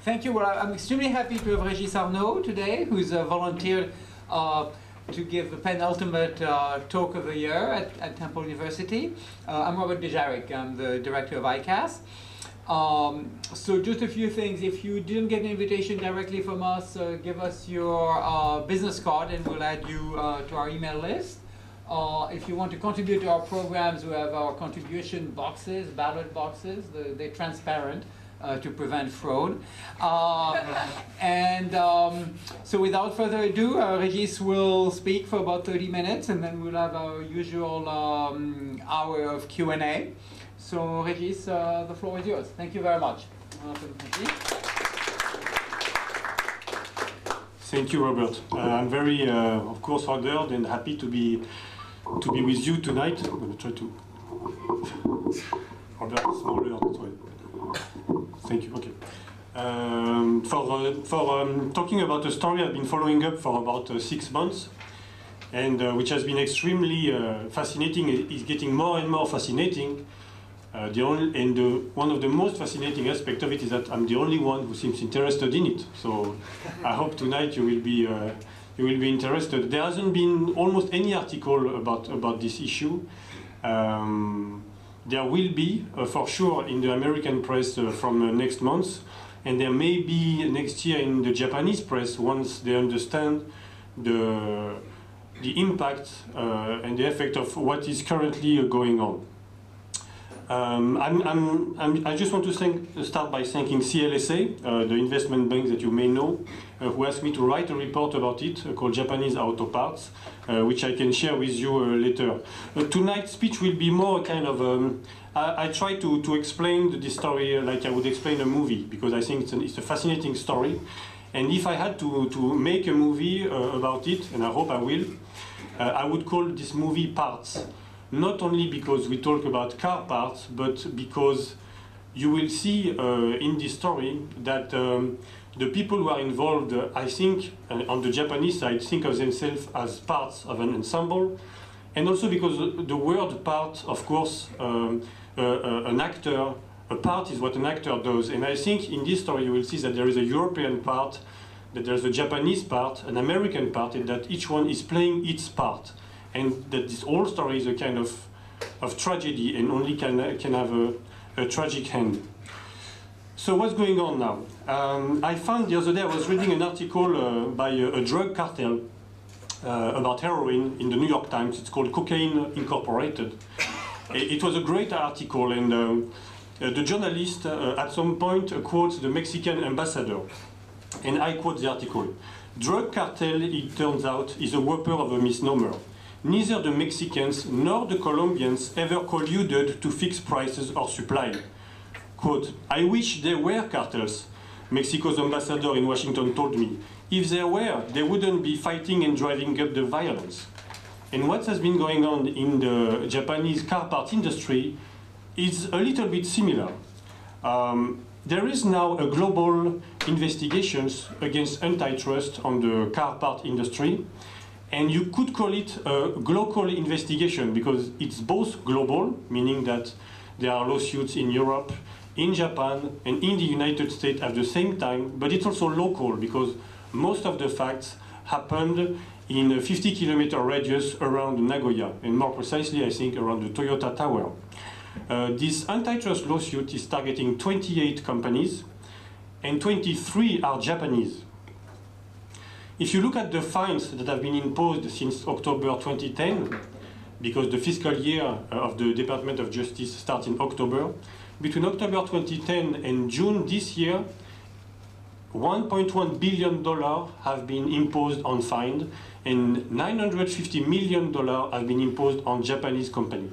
Thank you. Well, I'm extremely happy to have Regis Arnaud today, who's volunteered to give the penultimate talk of the year at Temple University. I'm Robert Dejarik. I'm the director of ICAS. So just a few things. If you didn't get an invitation directly from us, give us your business card and we'll add you to our email list. If you want to contribute to our programs, we have our contribution boxes, ballot boxes. They're transparent to prevent fraud. So without further ado, Regis will speak for about 30 minutes and then we'll have our usual hour of Q&A. So Regis, the floor is yours. Thank you very much. Thank you, Robert. I'm very, of course, honored and happy to be with you tonight. I'm going to try to. Robert is smaller, that's why. Thank you. Okay. For talking about a story I've been following up for about 6 months, and which has been extremely fascinating. Is getting more and more fascinating. One of the most fascinating aspects of it is that I'm the only one who seems interested in it. So I hope tonight you will be interested. There hasn't been almost any article about this issue. There will be for sure in the American press from next month, and there may be next year in the Japanese press once they understand the impact and the effect of what is currently going on. I just want to start by thanking CLSA, the investment bank that you may know, who asked me to write a report about it called Japanese Auto Parts, which I can share with you later. Tonight's speech will be more kind of, I try to explain this story like I would explain a movie, because I think it's a fascinating story. And if I had to make a movie about it, and I hope I will, I would call this movie Parts. Not only because we talk about car parts, but because you will see in this story that the people who are involved, I think, on the Japanese side, think of themselves as parts of an ensemble. And also because the word part, of course, an actor, a part is what an actor does. And I think in this story you will see that there is a European part, that there's a Japanese part, an American part, and that each one is playing its part. And that this whole story is a kind of tragedy and only can have a tragic end. So what's going on now? I found the other day, I was reading an article by a drug cartel about heroin in the New York Times. It's called Cocaine Incorporated. It was a great article, and the journalist at some point quotes the Mexican ambassador. And I quote the article. "Drug cartel, it turns out, is a whopper of a misnomer. Neither the Mexicans nor the Colombians ever colluded to fix prices or supply." Quote, "I wish there were cartels," Mexico's ambassador in Washington told me. "If there were, they wouldn't be fighting and driving up the violence." And what has been going on in the Japanese car part industry is a little bit similar. There is now a global investigation against antitrust on the car part industry. And you could call it a global investigation because it's both global, meaning that there are lawsuits in Europe, in Japan, and in the United States at the same time, but it's also local because most of the facts happened in a 50-kilometer radius around Nagoya, and more precisely, I think, around the Toyota Tower. This antitrust lawsuit is targeting 28 companies, and 23 are Japanese. If you look at the fines that have been imposed since October 2010, because the fiscal year of the Department of Justice starts in October, between October 2010 and June this year, $1.1 billion have been imposed on fines, and $950 million have been imposed on Japanese companies.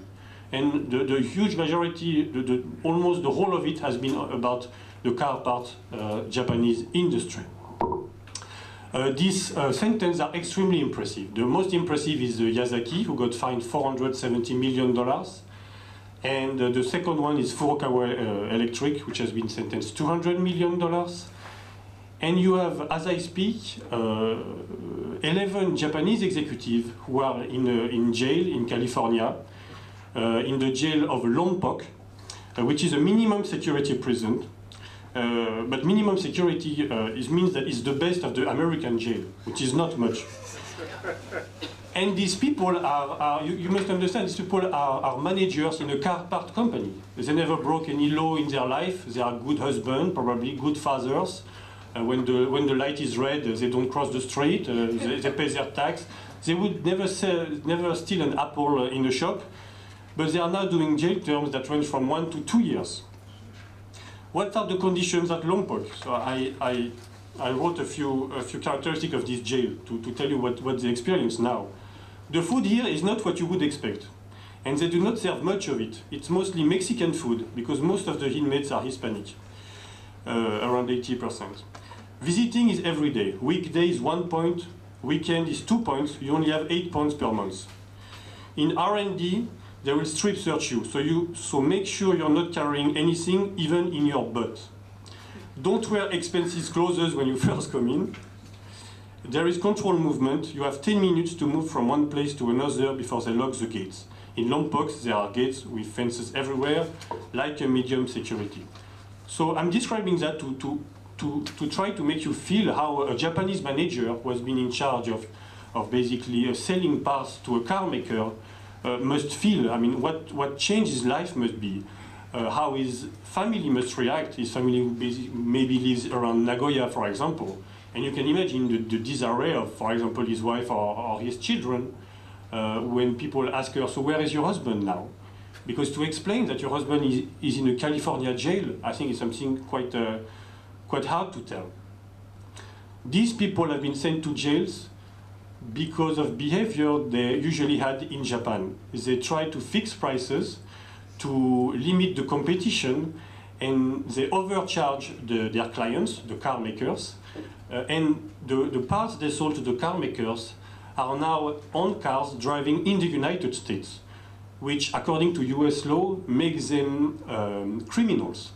And the huge majority, almost the whole of it has been about the car part Japanese industry. These sentences are extremely impressive. The most impressive is Yazaki, who got fined $470 million. And the second one is Furukawa Electric, which has been sentenced $200 million. And you have, as I speak, 11 Japanese executives who are in jail in California, in the jail of Lompoc, which is a minimum security prison. But minimum security means that it's the best of the American jail, which is not much. And these people you must understand, these people are managers in a car part company. They never broke any law in their life. They are good husbands, probably good fathers. When the light is red, they don't cross the street. They pay their tax. They would never steal an apple in a shop. But they are now doing jail terms that range from 1 to 2 years. What are the conditions at Lompoc? So I wrote a few characteristics of this jail to tell you what they experience now. The food here is not what you would expect. And they do not serve much of it. It's mostly Mexican food, because most of the inmates are Hispanic, around 80%. Visiting is every day. Weekday is 1 point, weekend is 2 points. You only have 8 points per month. In R&D, they will strip search you, so make sure you're not carrying anything, even in your butt. Don't wear expensive clothes when you first come in. There is control movement. You have 10 minutes to move from one place to another before they lock the gates. In Lompoc, there are gates with fences everywhere, like a medium security. So I'm describing that to try to make you feel how a Japanese manager who has been in charge of basically selling parts to a car maker must feel. I mean, what change his life must be. How his family must react. His family maybe lives around Nagoya, for example. And you can imagine the disarray of, for example, his wife or his children when people ask her, so where is your husband now? Because to explain that your husband is in a California jail, I think is something quite hard to tell. These people have been sent to jails because of behavior they usually had in Japan. They try to fix prices to limit the competition, and they overcharge their clients, the car makers, and the parts they sold to the car makers are now on cars driving in the United States, which, according to US law, makes them criminals.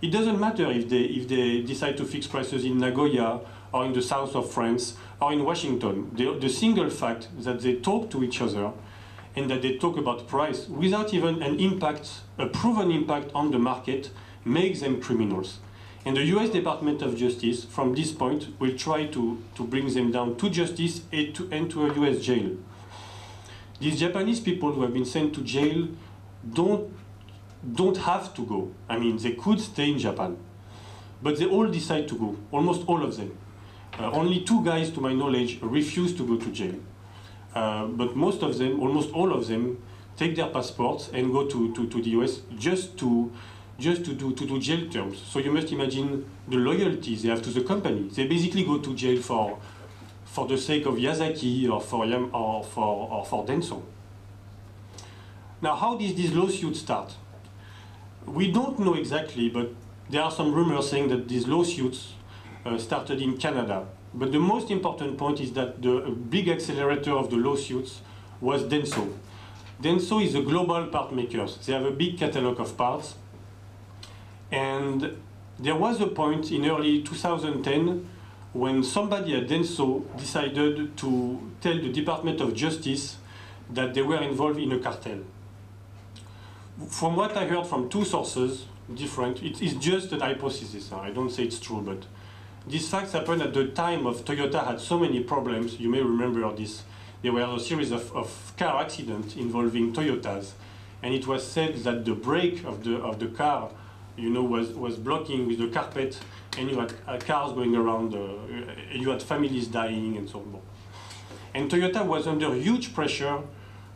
It doesn't matter if they decide to fix prices in Nagoya or in the south of France or in Washington. The single fact that they talk to each other and that they talk about price without even a proven impact on the market makes them criminals. And the US Department of Justice, from this point, will try to bring them down to justice and to a US jail. These Japanese people who have been sent to jail don't have to go. I mean, they could stay in Japan, but they all decide to go, almost all of them. Only 2 guys, to my knowledge, refuse to go to jail. But most of them, almost all of them, take their passports and go to the US just to do jail terms. So you must imagine the loyalty they have to the company. They basically go to jail for the sake of Yazaki or for Denso. Now, how did this lawsuit start? We don't know exactly, but there are some rumors saying that these lawsuits started in Canada. But the most important point is that the big accelerator of the lawsuits was Denso. Denso is a global part maker. They have a big catalog of parts. And there was a point in early 2010 when somebody at Denso decided to tell the Department of Justice that they were involved in a cartel. From what I heard from 2 sources, different, it is just an hypothesis. I don't say it's true, but these facts happened at the time of Toyota had so many problems. You may remember this. There were a series of car accidents involving Toyotas, and it was said that the brake of the car, was blocking with the carpet, and you had cars going around. You had families dying and so on. And Toyota was under huge pressure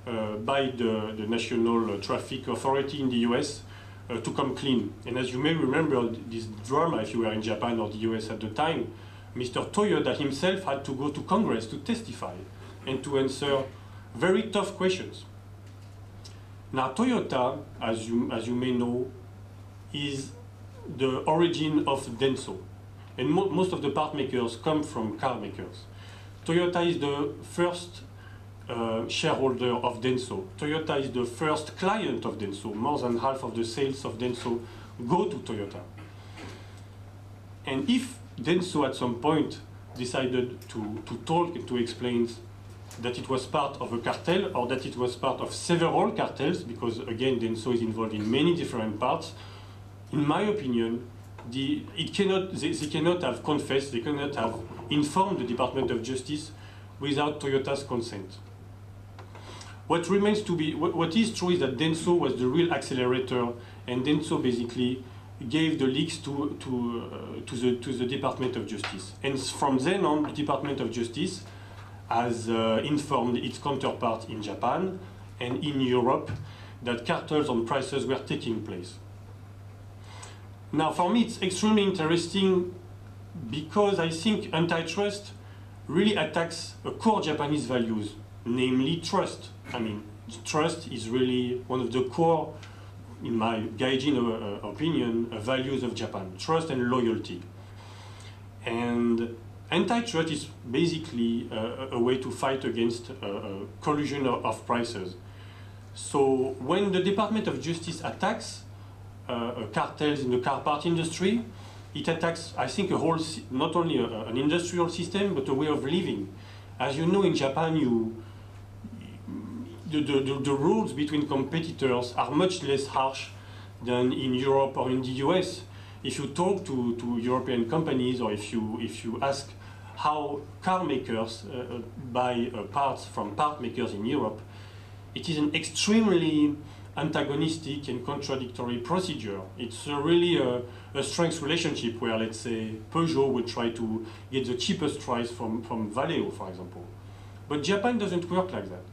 by the National Traffic Authority in the US to come clean. And as you may remember this drama, if you were in Japan or the US at the time, Mr. Toyoda himself had to go to Congress to testify and to answer very tough questions. Now, Toyota, as you may know, is the origin of Denso. And most of the part makers come from car makers. Toyota is the first shareholder of Denso. Toyota is the first client of Denso. More than half of the sales of Denso go to Toyota. And if Denso at some point decided to talk and to explain that it was part of a cartel or that it was part of several cartels, because again Denso is involved in many different parts, in my opinion, they cannot have confessed, they cannot have informed the Department of Justice without Toyota's consent. What remains to be, what is true is that Denso was the real accelerator, and Denso basically gave the leaks to the Department of Justice. And from then on, the Department of Justice has informed its counterpart in Japan and in Europe that cartels on prices were taking place. Now, for me, it's extremely interesting because I think antitrust really attacks a core Japanese values, namely trust. I mean, trust is really one of the core, in my gaijin opinion, values of Japan, trust and loyalty. And antitrust is basically a way to fight against collusion of prices. So when the Department of Justice attacks cartels in the car part industry, it attacks, I think, a whole, not only an industrial system, but a way of living. As you know, in Japan, the rules between competitors are much less harsh than in Europe or in the US. If you talk to European companies, or if you ask how car makers buy parts from part makers in Europe, it is an extremely antagonistic and contradictory procedure. It's really a strength relationship where, let's say, Peugeot would try to get the cheapest price from Valeo, for example. But Japan doesn't work like that.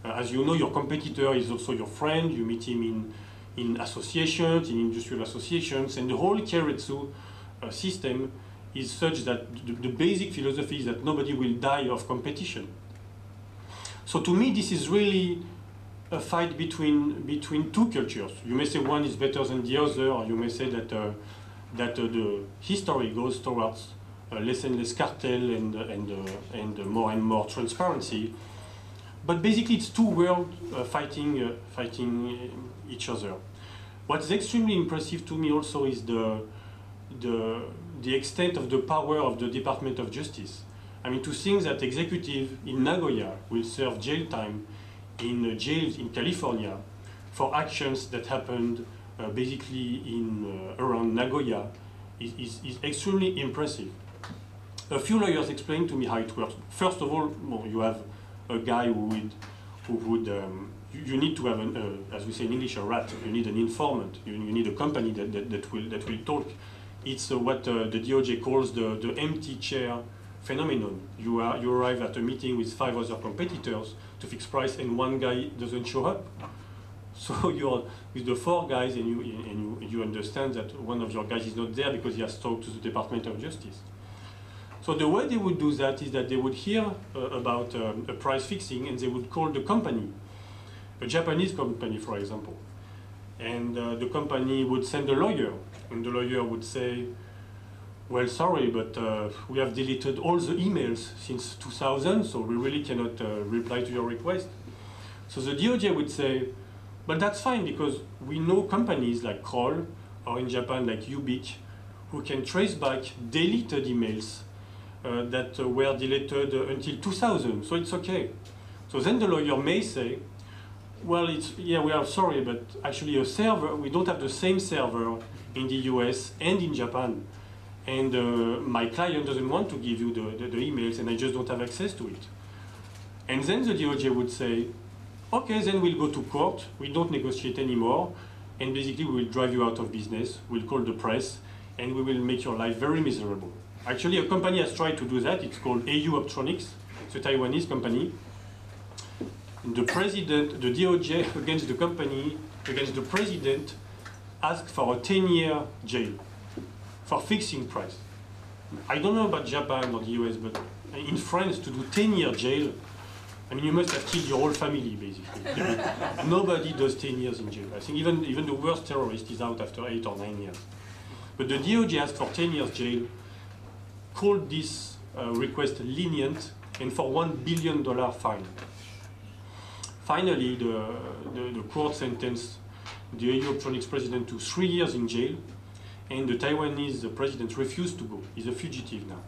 As you know, your competitor is also your friend. You meet him in associations, in industrial associations, and the whole Keiretsu system is such that the basic philosophy is that nobody will die of competition. So to me, this is really a fight between two cultures. You may say one is better than the other, or you may say that the history goes towards less and less cartel and more transparency. But basically, it's two worlds fighting each other. What's extremely impressive to me also is the extent of the power of the Department of Justice. I mean, to think that executive in Nagoya will serve jail time in jails in California for actions that happened basically around Nagoya is extremely impressive. A few lawyers explained to me how it works. First of all, well, you have a guy you need to have, as we say in English, a rat. You need an informant. You need a company that will talk. It's what the DOJ calls the empty chair phenomenon. You arrive at a meeting with 5 other competitors to fix price, and one guy doesn't show up. So you're with the 4 guys, and you understand that one of your guys is not there because he has talked to the Department of Justice. So the way they would do that is that they would hear about a price fixing, and they would call the company, a Japanese company, for example. And the company would send a lawyer, and the lawyer would say, well, sorry, but we have deleted all the emails since 2000, so we really cannot reply to your request. So the DOJ would say, but that's fine, because we know companies like Kroll, or in Japan like Ubik, who can trace back deleted emails that were deleted until 2000, so it's okay. So then the lawyer may say, well, we are sorry, but actually a server, we don't have the same server in the US and in Japan. And my client doesn't want to give you the emails, and I just don't have access to it. And then the DOJ would say, okay, then we'll go to court, we don't negotiate anymore, and basically we will drive you out of business, we'll call the press, and we will make your life very miserable. Actually, a company has tried to do that. It's called AU Optronics. It's a Taiwanese company. And the president, the DOJ against the company, against the president, asked for a 10-year jail for fixing price. I don't know about Japan or the US, but in France, to do 10-year jail, I mean, you must have killed your whole family, basically. Nobody does 10 years in jail. I think even the worst terrorist is out after 8 or 9 years. But the DOJ asked for 10 years jail, called this request lenient, and for $1 billion fine. Finally, the court sentenced the AU Optronics president to 3 years in jail, and the Taiwanese president refused to go. He's a fugitive now,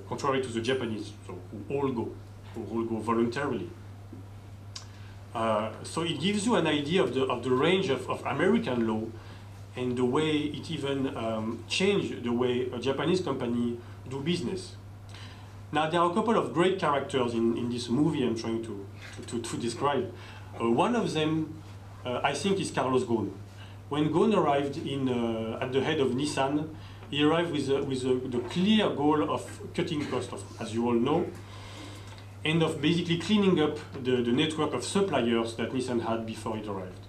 contrary to the Japanese, so who all go voluntarily. So it gives you an idea of the range of American law, and the way it even changed the way a Japanese company do business. Now, there are a couple of great characters in this movie I'm trying to describe. One of them, I think, is Carlos Ghosn. When Ghosn arrived at the head of Nissan, he arrived with the clear goal of cutting costs, as you all know, and of basically cleaning up the network of suppliers that Nissan had before it arrived.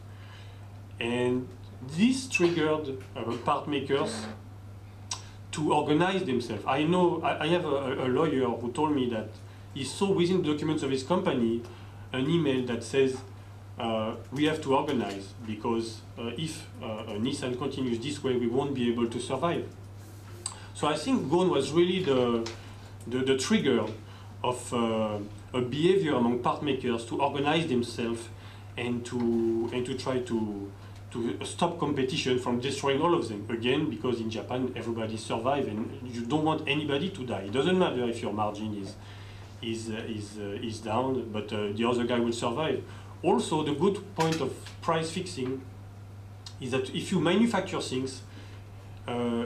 And this triggered part makers to organize themselves. I know, I have a lawyer who told me that he saw within the documents of his company an email that says, we have to organize because if Nissan continues this way, we won't be able to survive. So I think Ghosn was really the trigger of a behavior among part makers to organize themselves and to try to stop competition from destroying all of them. Again, because in Japan everybody survives and you don't want anybody to die. It doesn't matter if your margin is down, but the other guy will survive. Also, the good point of price fixing is that if you manufacture things,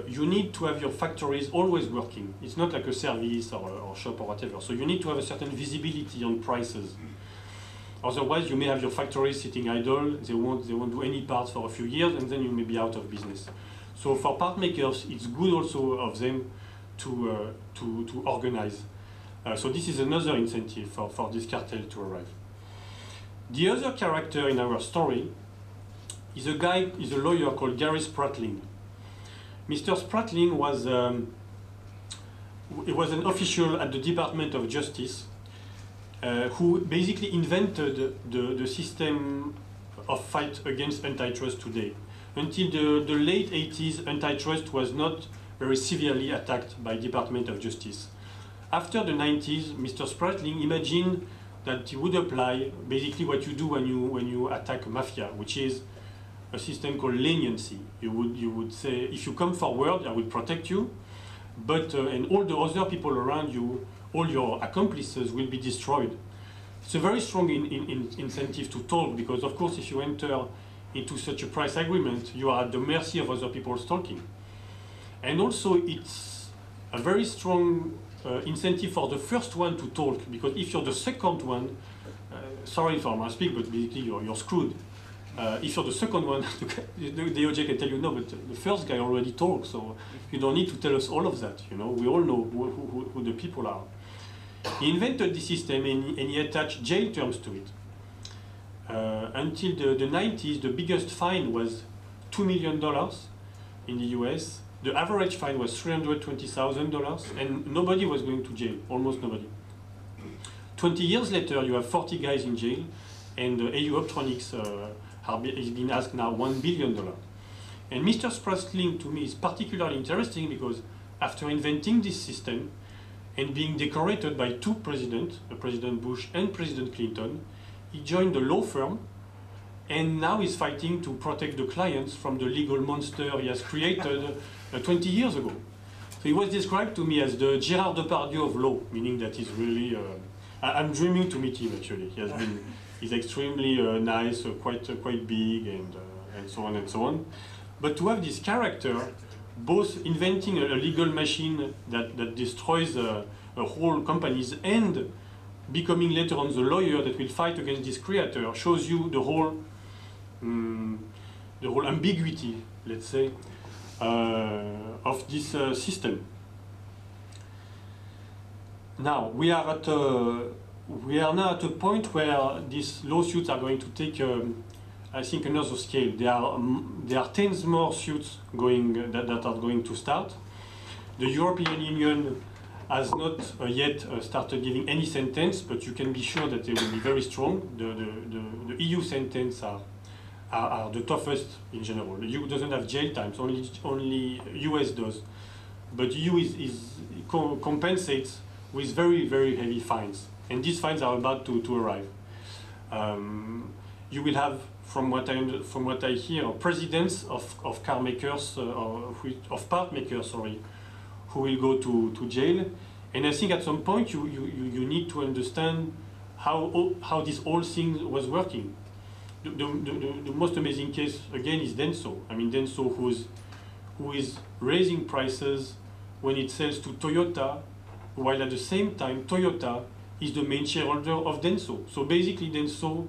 you need to have your factories always working. It's not like a service or shop or whatever. So you need to have a certain visibility on prices. Otherwise, you may have your factories sitting idle. They won't do any parts for a few years, and then you may be out of business. So for part makers, it's good also of them to organize. So this is another incentive for this cartel to arrive. The other character in our story is a lawyer called Gary Spratling. Mr. Spratling was an official at the Department of Justice who basically invented the system of fight against antitrust today. Until the late 80s, antitrust was not very severely attacked by Department of Justice. After the 90s, Mr. Spratling imagined that he would apply basically what you do when you attack mafia, which is a system called leniency. You would say, if you come forward, I will protect you, but and all the other people around you, all your accomplices will be destroyed. It's a very strong incentive to talk, because of course if you enter into such a price agreement, you are at the mercy of other people's talking. And also it's a very strong incentive for the first one to talk, because if you're the second one, sorry if I speak, but basically you're screwed. If you're the second one, the DOJ can tell you, no, but the first guy already talked, so you don't need to tell us all of that. You know, we all know who the people are. He invented the system and he attached jail terms to it. Until the 90s, the biggest fine was $2 million in the US. The average fine was $320,000, and nobody was going to jail, almost nobody. 20 years later, you have 40 guys in jail, and AU Optronics is being asked now $1 billion. And Mr. Spratling, to me, is particularly interesting because after inventing this system and being decorated by two presidents, President Bush and President Clinton, he joined the law firm and now is fighting to protect the clients from the legal monster he has created 20 years ago. So he was described to me as the Gérard Depardieu of law, meaning that he's really, I'm dreaming to meet him actually. He's extremely nice, quite big, and so on and so on. But to have this character, both inventing a legal machine that destroys whole companies and becoming later on the lawyer that will fight against this creator, shows you the whole ambiguity, let's say, of this system. Now we are now at a point where these lawsuits are going to take, I think, another scale. There are tens more suits that are going to start. The European Union has not yet started giving any sentence, but you can be sure that they will be very strong. The EU sentence are the toughest in general. The EU doesn't have jail times, only US does. But EU compensates with very, very heavy fines. And these fines are about to arrive. You will have, from what I hear, presidents of car makers, of part makers, sorry, who will go to jail. And I think at some point you need to understand how this whole thing was working. the most amazing case again is Denso. I mean, Denso who is raising prices when it sells to Toyota, while at the same time Toyota is the main shareholder of Denso. So basically Denso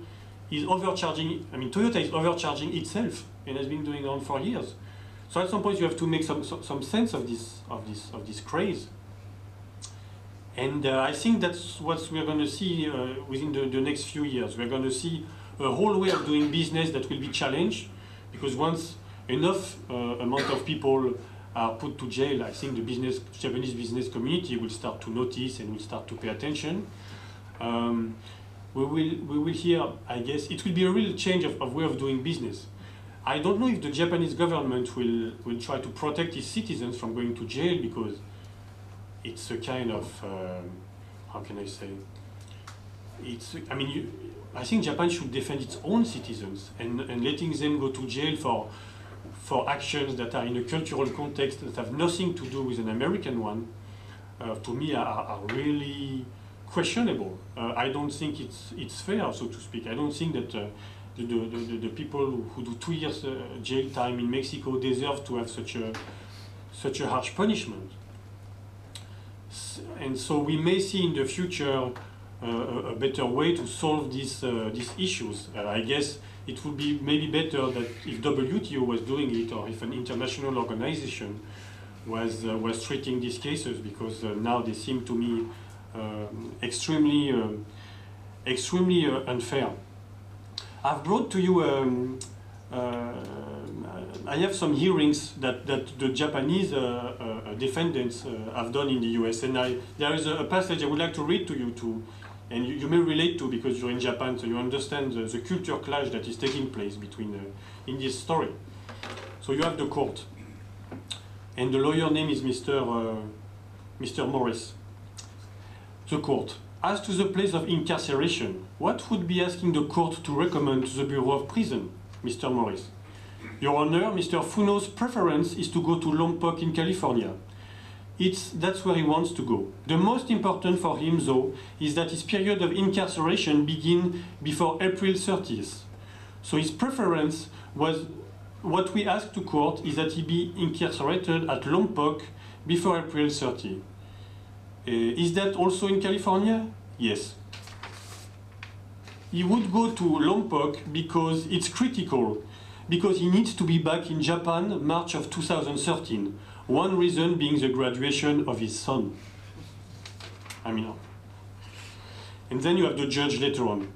is overcharging, I mean Toyota is overcharging itself and has been doing on for years. So at some point you have to make some sense of this craze. And I think that's what we're going to see within the next few years. We're going to see a whole way of doing business that will be challenged, because once enough amount of people are put to jail, I think the Japanese business community will start to notice and will start to pay attention. We will hear, I guess, it will be a real change of way of doing business. I don't know if the Japanese government will try to protect its citizens from going to jail, because it's a kind of, how can I say, I think Japan should defend its own citizens, and letting them go to jail for actions that are in a cultural context that have nothing to do with an American one, to me are really questionable. I don't think it's fair, so to speak. I don't think that the people who do 2 years jail time in Mexico deserve to have such a harsh punishment. And so we may see in the future a better way to solve these issues. I guess it would be maybe better that if WTO was doing it, or if an international organization was treating these cases, because now they seem to me extremely unfair. I've brought to you, I have some hearings that the Japanese defendants have done in the US, and there is a passage I would like to read to you and you may relate to, because you're in Japan, so you understand the culture clash that is taking place between in this story. So you have the court, and the lawyer name is Mr. Morris. The court. As to the place of incarceration, what would be asking the court to recommend to the Bureau of Prison? Mr. Morris. Your Honor, Mr. Funo's preference is to go to Lompoc in California. That's where he wants to go. The most important for him, though, is that his period of incarceration begin before April 30th. So his preference was, what we asked to court is that he be incarcerated at Lompoc before April 30. Is that also in California? Yes. He would go to Lompoc because it's critical, because he needs to be back in Japan March of 2013. One reason being the graduation of his son. And then you have the judge later on.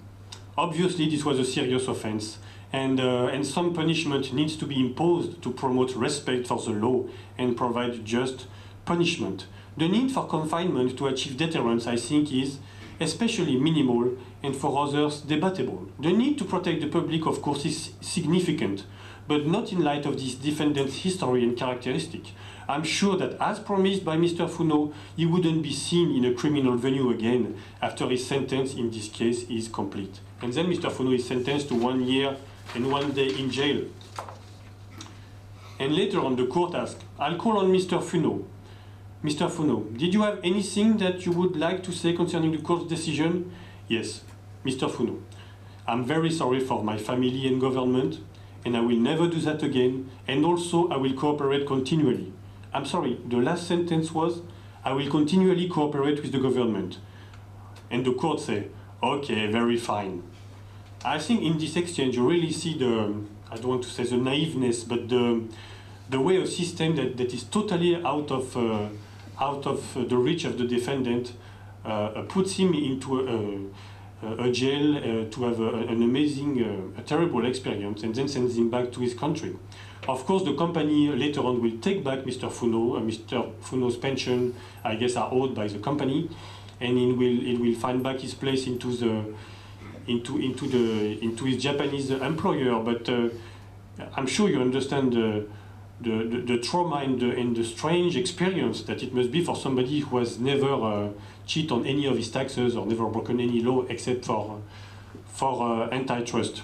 Obviously, this was a serious offense, and some punishment needs to be imposed to promote respect for the law and provide just punishment. The need for confinement to achieve deterrence, I think, is especially minimal, and for others debatable. The need to protect the public, of course, is significant, but not in light of this defendant's history and characteristic. I'm sure that, as promised by Mr. Funo, he wouldn't be seen in a criminal venue again after his sentence in this case is complete. And then Mr. Funo is sentenced to 1 year and 1 day in jail. And later on, the court asked, I'll call on Mr. Funo. Mr. Funo, did you have anything that you would like to say concerning the court's decision? Yes. Mr. Funo, I'm very sorry for my family and government, and I will never do that again, and also I will cooperate continually. I'm sorry, the last sentence was, I will continually cooperate with the government. And the court say, okay, very fine. I think in this exchange you really see I don't want to say the naiveness, but the way a system that is totally out of the reach of the defendant puts him into a jail to have an amazing, a terrible experience, and then sends him back to his country. Of course, the company later on will take back Mr. Funo. Mr. Funo's pension, I guess, are owed by the company, and it will find back his place into his Japanese employer. But I'm sure you understand the trauma and the strange experience that it must be for somebody who has never cheated on any of his taxes or never broken any law except for antitrust.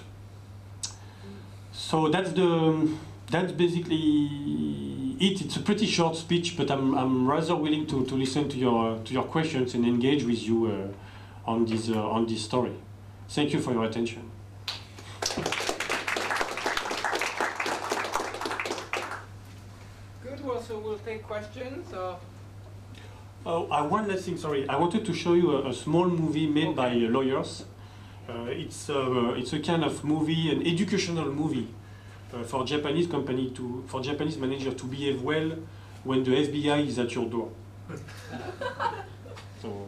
So that's basically it. It's a pretty short speech, but I'm rather willing to listen to your questions and engage with you on this story. Thank you for your attention. so we'll take questions. One last thing, sorry. I wanted to show you a small movie made by lawyers. It's a kind of movie, an educational movie for Japanese for Japanese manager to behave well when the FBI is at your door. So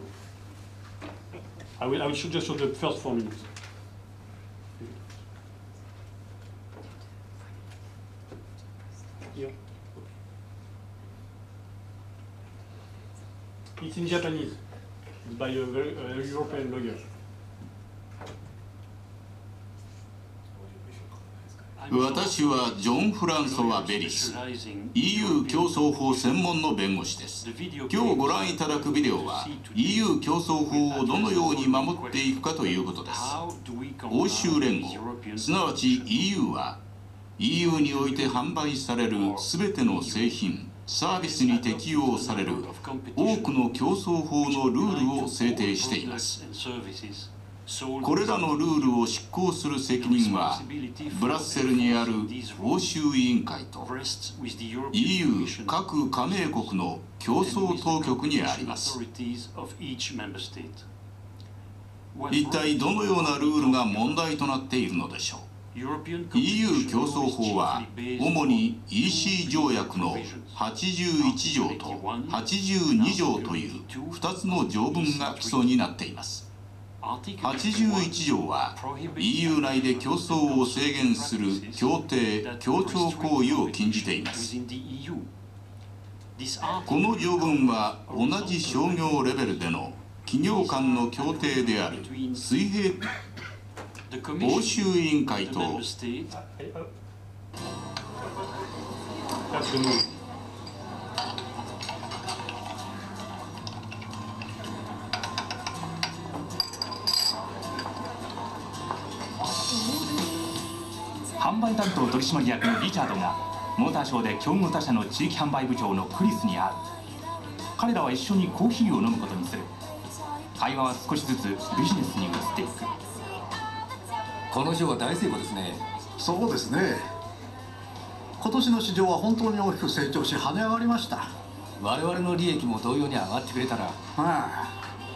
I will just show the first 4 minutes. Here. It's in Japanese. It's by a European lawyer. 私はジョン・フランソワ・ベリス EU 競争法専門の弁護士です。今日ご覧いただくビデオは EU 競争法をどのように守っていくかということです。欧州連合すなわち EU は EU において販売されるすべての製品サービスに適用される多くの競争法のルールを制定しています。これらのルールを執行する責任はブラッセルにある欧州委員会と EU 各加盟国の競争当局にあります。一体どのようなルールが問題となっているのでしょう。EU 競争法は主に EC 条約の81条と82条という2つの条文が基礎になっています。81条は EU 内で競争を制限する協定・協調行為を禁じています。この条文は同じ商業レベルでの企業間の協定である水平欧州委員会と販売担当取締役のリチャードがモーターショーで競合他社の地域販売部長のクリスに会う。彼らは一緒にコーヒーを飲むことにする。会話は少しずつビジネスに移っていく。この賞は大成功ですね。そうですね。今年の市場は本当に大きく成長し跳ね上がりました。我々の利益も同様に上がってくれたら、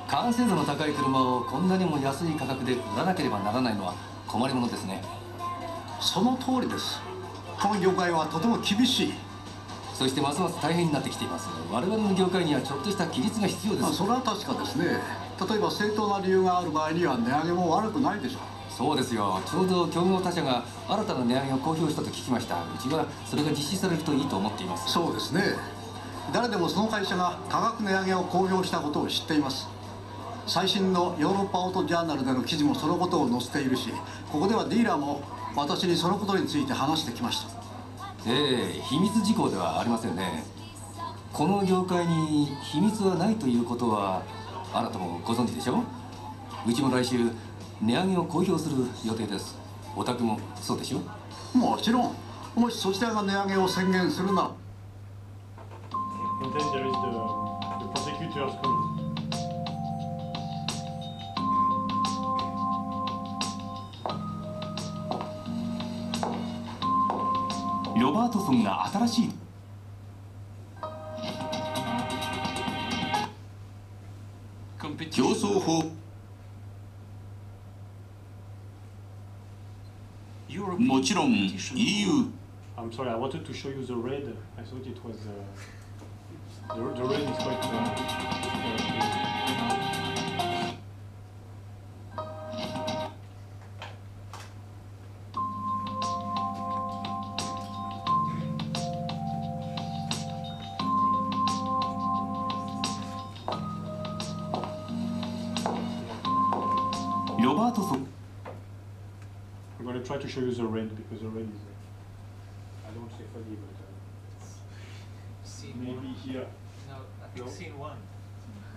完成度の高い車をこんなにも安い価格で売らなければならないのは困りものですね。その通りです。この業界はとても厳しい。そしてますます大変になってきています。我々の業界にはちょっとした規律が必要です。それは確かですね。例えば正当な理由がある場合には値上げも悪くないでしょう。そうですよ。ちょうど競合他社が新たな値上げを公表したと聞きました。うちはそれが実施されるといいと思っています。そうですね。誰でもその会社が価格値上げを公表したことを知っています。最新のヨーロッパオートジャーナルでの記事もそのことを載せているし、ここではディーラーも私にそのことについて話してきました。秘密事項ではありませんね。この業界に秘密はないということはあなたもご存知でしょう。うちも来週値上げを公表する予定です。お宅もそうでしょ。もちろん。もしそちらが値上げを宣言するなら。ロバートソンが新しい競争法もちろん EU I'm sorry, I wanted to show you the red. I thought it was the red is quiteロバートソン I'm going to try to show you the red because the red is I don't say funny but maybe here. No, I think scene one.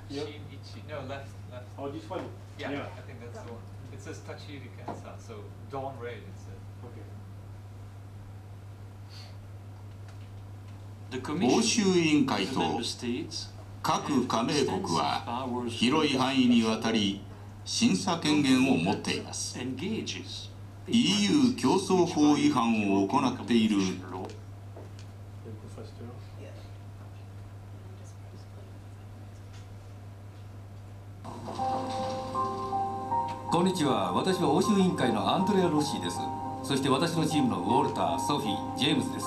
Yeah. No, left. Oh, this one? Yeah, I think that's the one. It says Tachiri Kansa, so dawn red it says. Okay. 欧州委員会と各加盟国は広い範囲にわたり審査権限を持っています。EU 競争法違反を行っている faster.こんにちは。私は欧州委員会のアンドレア・ロッシーです。そして私のチームのウォルター、ソフィー、ジェームズです。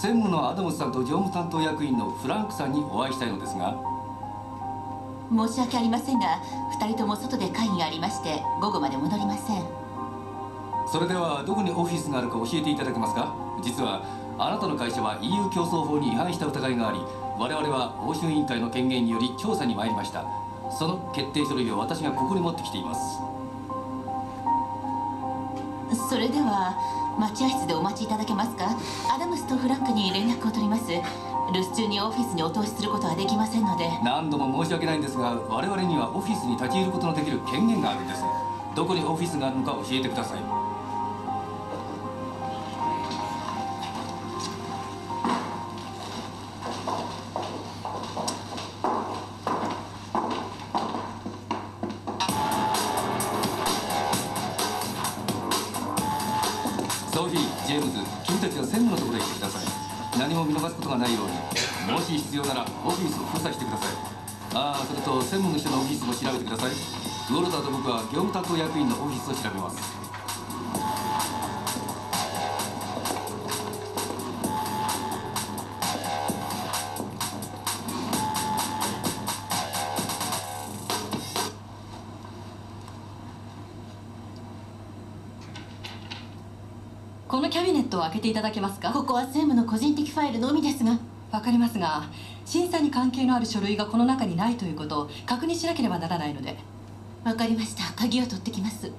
専務のアダムスさんと常務担当役員のフランクさんにお会いしたいのですが。申し訳ありませんが、2人とも外で会議がありまして午後まで戻りません。それではどこにオフィスがあるか教えていただけますか？実はあなたの会社は EU 競争法に違反した疑いがあり、我々は欧州委員会の権限により調査に参りました。その決定書類を私がここに持ってきています。それでは待合室でお待ちいただけますか？アダムスとフランクに連絡を取ります。留守中にオフィスにお通しすることはできませんので。何度も申し訳ないんですが、我々にはオフィスに立ち入ることのできる権限があるんです。どこにオフィスがあるのか教えてください。ソフィー、ジェームズ、君たちは専務のところへ行ってください。何も見逃すことがないように、もし必要ならオフィスを封鎖してください。それと専務の人のオフィスも調べてください。ウォルターと僕は業務担当役員のオフィスを調べます。このキャビネットを開けていただけますか？ここは専務の個人的ファイルのみですが。わかりますが、審査に関係のある書類がこの中にないということを確認しなければならないので。わかりました。鍵を取ってきます。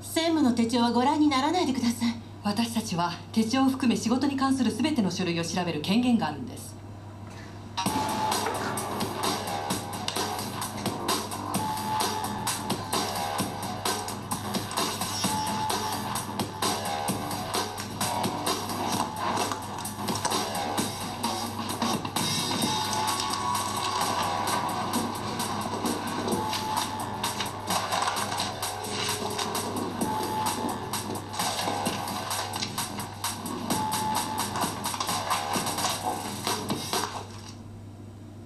専務の手帳はご覧にならないでください。私たちは手帳を含め仕事に関する全ての書類を調べる権限があるんです。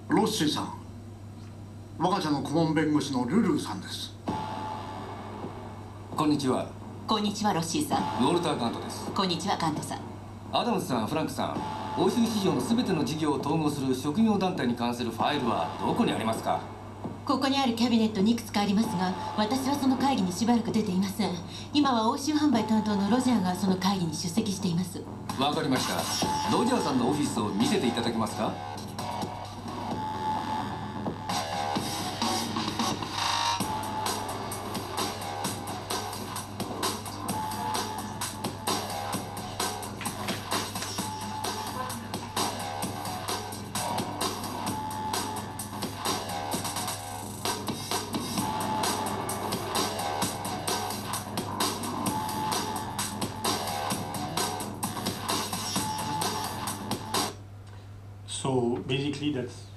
ロッシーさん、我が社の顧問弁護士のルルーさんです。こんにちは。こんにちは、ロッシーさん。ウォルター・ガントです。こんにちは、ガントさん。アダムスさん、フランクさん、欧州市場の全ての事業を統合する職業団体に関するファイルはどこにありますか？ここにあるキャビネットにいくつかありますが、私はその会議にしばらく出ていません。今は欧州販売担当のロジャーがその会議に出席しています。わかりました。ロジャーさんのオフィスを見せていただけますか？So basically, that's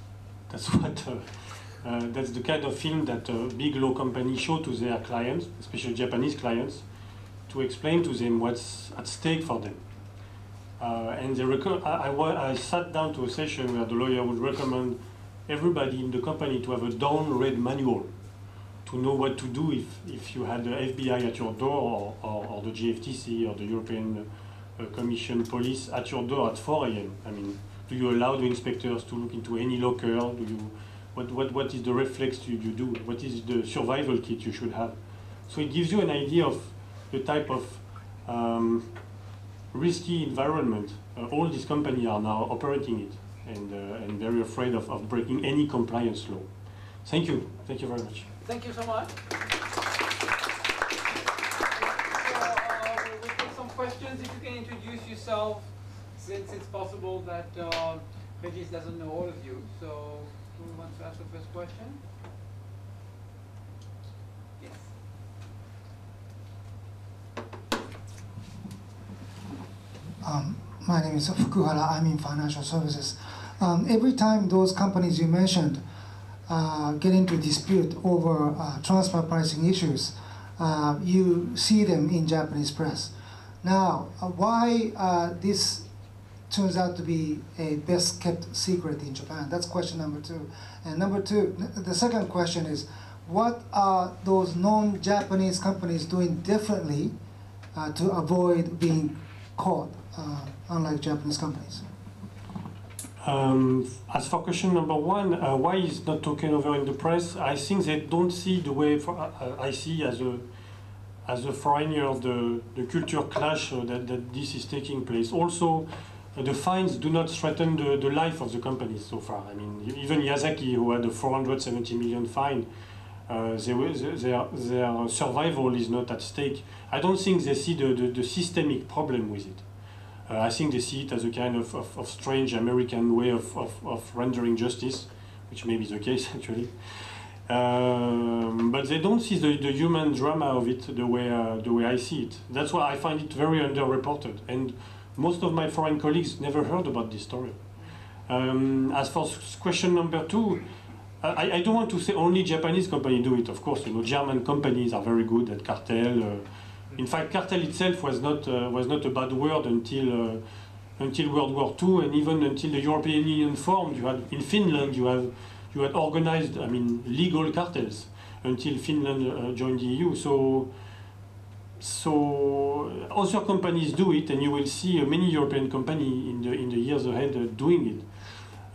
what that's the kind of film that big law companies show to their clients, especially Japanese clients, to explain to them what's at stake for them. And I sat down to a session where the lawyer would recommend everybody in the company to have a down-read manual to know what to do if you had the FBI at your door or the GFTC or the European Commission police at your door at 4 a.m. I mean, do you allow the inspectors to look into any locker? Do you, what is the reflex you do? What is the survival kit you should have? So it gives you an idea of the type of risky environment all these companies are now operating it, and very afraid of breaking any compliance law. Thank you very much. Thank you so much. We'll take some questions. If you can introduce yourself, since it's possible that Regis doesn't know all of you. So, who wants to ask the first question? Yes. My name is Fukuhara. I'm in financial services. Every time those companies you mentioned get into dispute over transfer pricing issues, you see them in Japanese press. Now, why this turns out to be a best kept secret in Japan? That's question number two. And number two, the second question is, what are those non-Japanese companies doing differently to avoid being caught, unlike Japanese companies? As for question number one, why is not taken over in the press? I think they don't see the way I see as a foreigner of the culture clash that this is taking place. Also, the fines do not threaten the life of the companies so far. I mean, even Yazaki, who had a 470 million fine, their survival is not at stake. I don't think they see the systemic problem with it. I think they see it as a kind of strange American way of rendering justice, which may be the case actually. But they don't see the human drama of it the way I see it. That's why I find it very underreported. And most of my foreign colleagues never heard about this story. As for question number two, I don't want to say only Japanese companies do it. Of course, German companies are very good at cartel. In fact, cartel itself was not a bad word until World War II, and even until the European Union formed. You had in Finland, you had organized, legal cartels until Finland joined the EU. So other companies do it, and you will see many European companies in the years ahead doing it.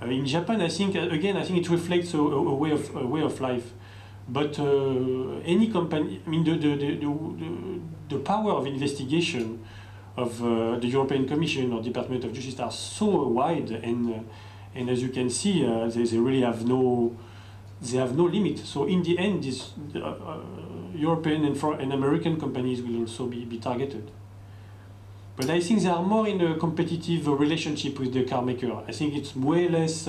In Japan, I think it reflects a way of life. But any company, the power of investigation of the European Commission or Department of Justice are so wide, and as you can see, they really have no limit. So in the end, these European and American companies will also be targeted. But I think they are more in a competitive relationship with the car maker. I think it's way less.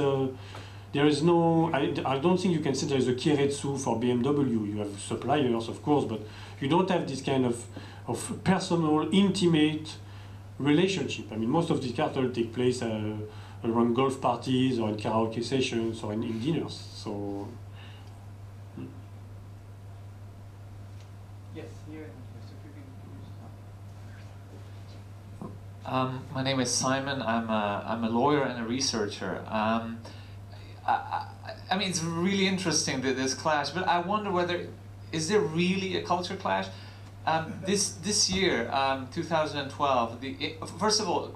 There is no. I don't think you can say there is a keiretsu for BMW. You have suppliers, of course, but you don't have this kind of personal, intimate relationship. I mean, most of these cartels take place around golf parties or in karaoke sessions or in dinners. So. Yes, here. My name is Simon. I'm a lawyer and a researcher. I mean, it's really interesting this clash, but I wonder is there really a culture clash? This year, 2012, first of all,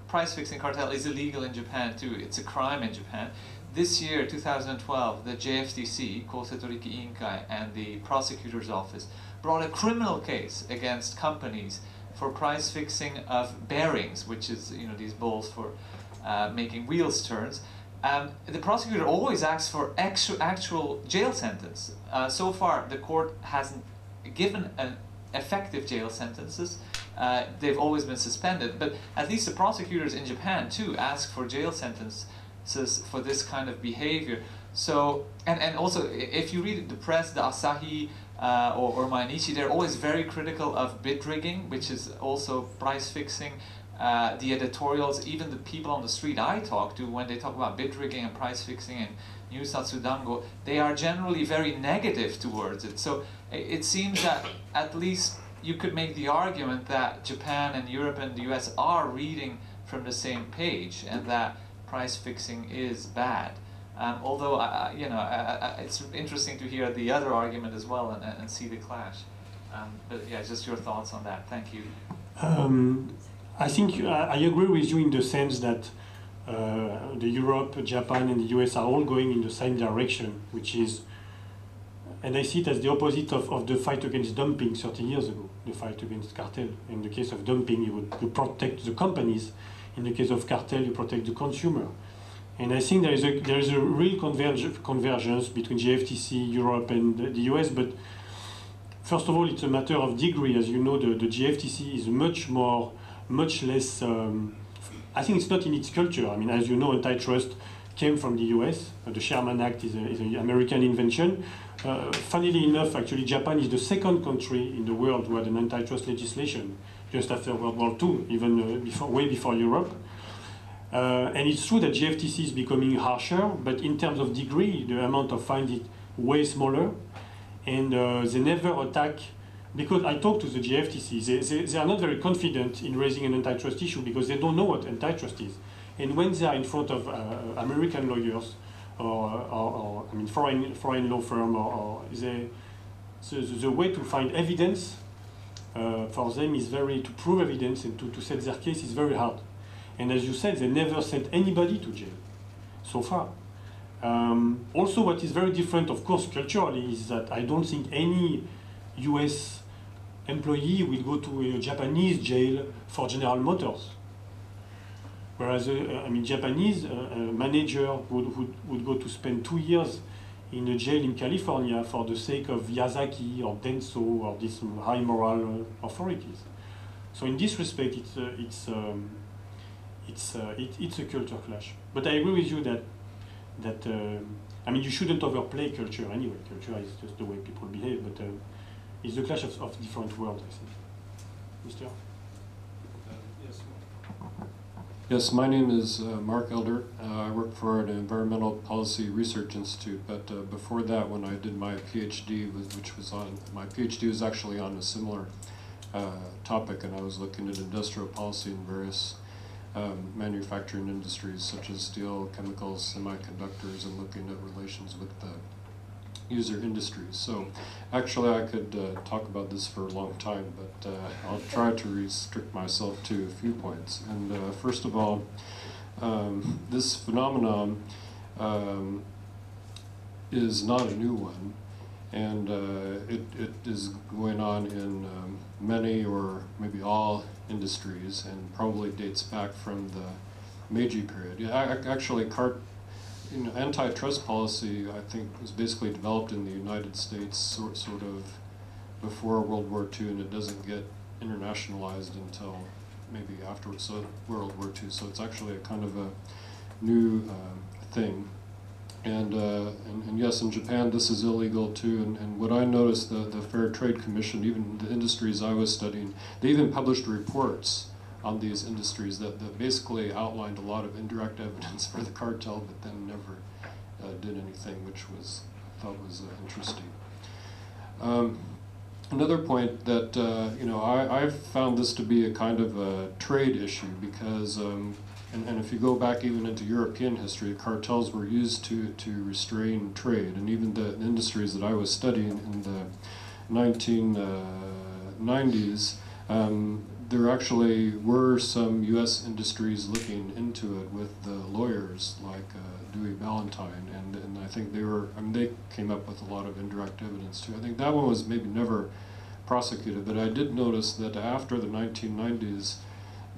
price fixing cartel is illegal in Japan too. It's a crime in Japan. This year, 2012, the JFTC, Kousetoriki Iinkai, and the prosecutor's office brought a criminal case against companies for price fixing of bearings, which is these balls for making wheels turns. The prosecutor always asks for actual jail sentence. So far, the court hasn't given an effective jail sentences. They've always been suspended, but at least the prosecutors in Japan too ask for jail sentences for this kind of behavior. So, and also, if you read the press, the Asahi or Mainichi, they're always very critical of bid rigging, which is also price fixing. The editorials, even the people on the street I talk to, when they talk about bid rigging and price fixing and Nyusatsu Dango, they are generally very negative towards it. So it seems that at least you could make the argument that Japan and Europe and the US are reading from the same page, and that price fixing is bad. Although, it's interesting to hear the other argument as well and see the clash. But yeah, just your thoughts on that. Thank you. I think I agree with you in the sense that the Europe, Japan, and the US are all going in the same direction, which is, and I see it as the opposite of the fight against dumping 30 years ago, the fight against cartel. In the case of dumping, you protect the companies. In the case of cartel, you protect the consumer. And I think there is a real convergence between GFTC, Europe, and the US. But first of all, it's a matter of degree. As you know, the GFTC is much less. I think it's not in its culture. I mean, as you know, antitrust came from the US. The Sherman Act is an American invention. Funnily enough, actually, Japan is the second country in the world who had an antitrust legislation, just after World War II, even way before Europe. And it's true that GFTC is becoming harsher, but in terms of degree, the amount of fines is way smaller. And they never attack, because I talked to the GFTC, they are not very confident in raising an antitrust issue because they don't know what antitrust is. And when they are in front of American lawyers or I mean foreign law firm, the way to find evidence for them is to prove evidence and to set their case is very hard. And as you said, they never sent anybody to jail so far. Also, what is very different, of course, culturally, is that I don't think any US employee will go to a Japanese jail for General Motors. Whereas, I mean, Japanese manager would go to spend 2 years in a jail in California for the sake of Yazaki or Denso or these high moral authorities. So in this respect, it's a culture clash. But I agree with you that I mean, you shouldn't overplay culture anyway. Culture is just the way people behave, but it's the clash of different worlds, I think. Mr. Yes. Yes, my name is Mark Elder. I work for an environmental policy research institute, but before that, when I did my PhD, my PhD was actually on a similar topic, and I was looking at industrial policy in various manufacturing industries such as steel, chemicals, semiconductors, and looking at relations with the user industries. So actually I could talk about this for a long time, but I'll try to restrict myself to a few points. And first of all, this phenomenon is not a new one, and it is going on in many or maybe all industries, and probably dates back from the Meiji period. Yeah, actually, antitrust policy, I think, was basically developed in the United States sort of before World War II, and it doesn't get internationalized until maybe afterwards, so World War II. So it's actually a kind of a new thing. And yes, in Japan this is illegal too, and what I noticed, the Fair Trade Commission, even the industries I was studying, they even published reports on these industries that basically outlined a lot of indirect evidence for the cartel, but then never did anything, which I thought was interesting. Another point that I've found this to be a kind of a trade issue because and if you go back even into European history, cartels were used to restrain trade, and even the industries that I was studying in the 1990s, there actually were some U.S. industries looking into it with the lawyers like Dewey Ballantyne, and I think they came up with a lot of indirect evidence too. I think that one was maybe never prosecuted, but I did notice that after the 1990s,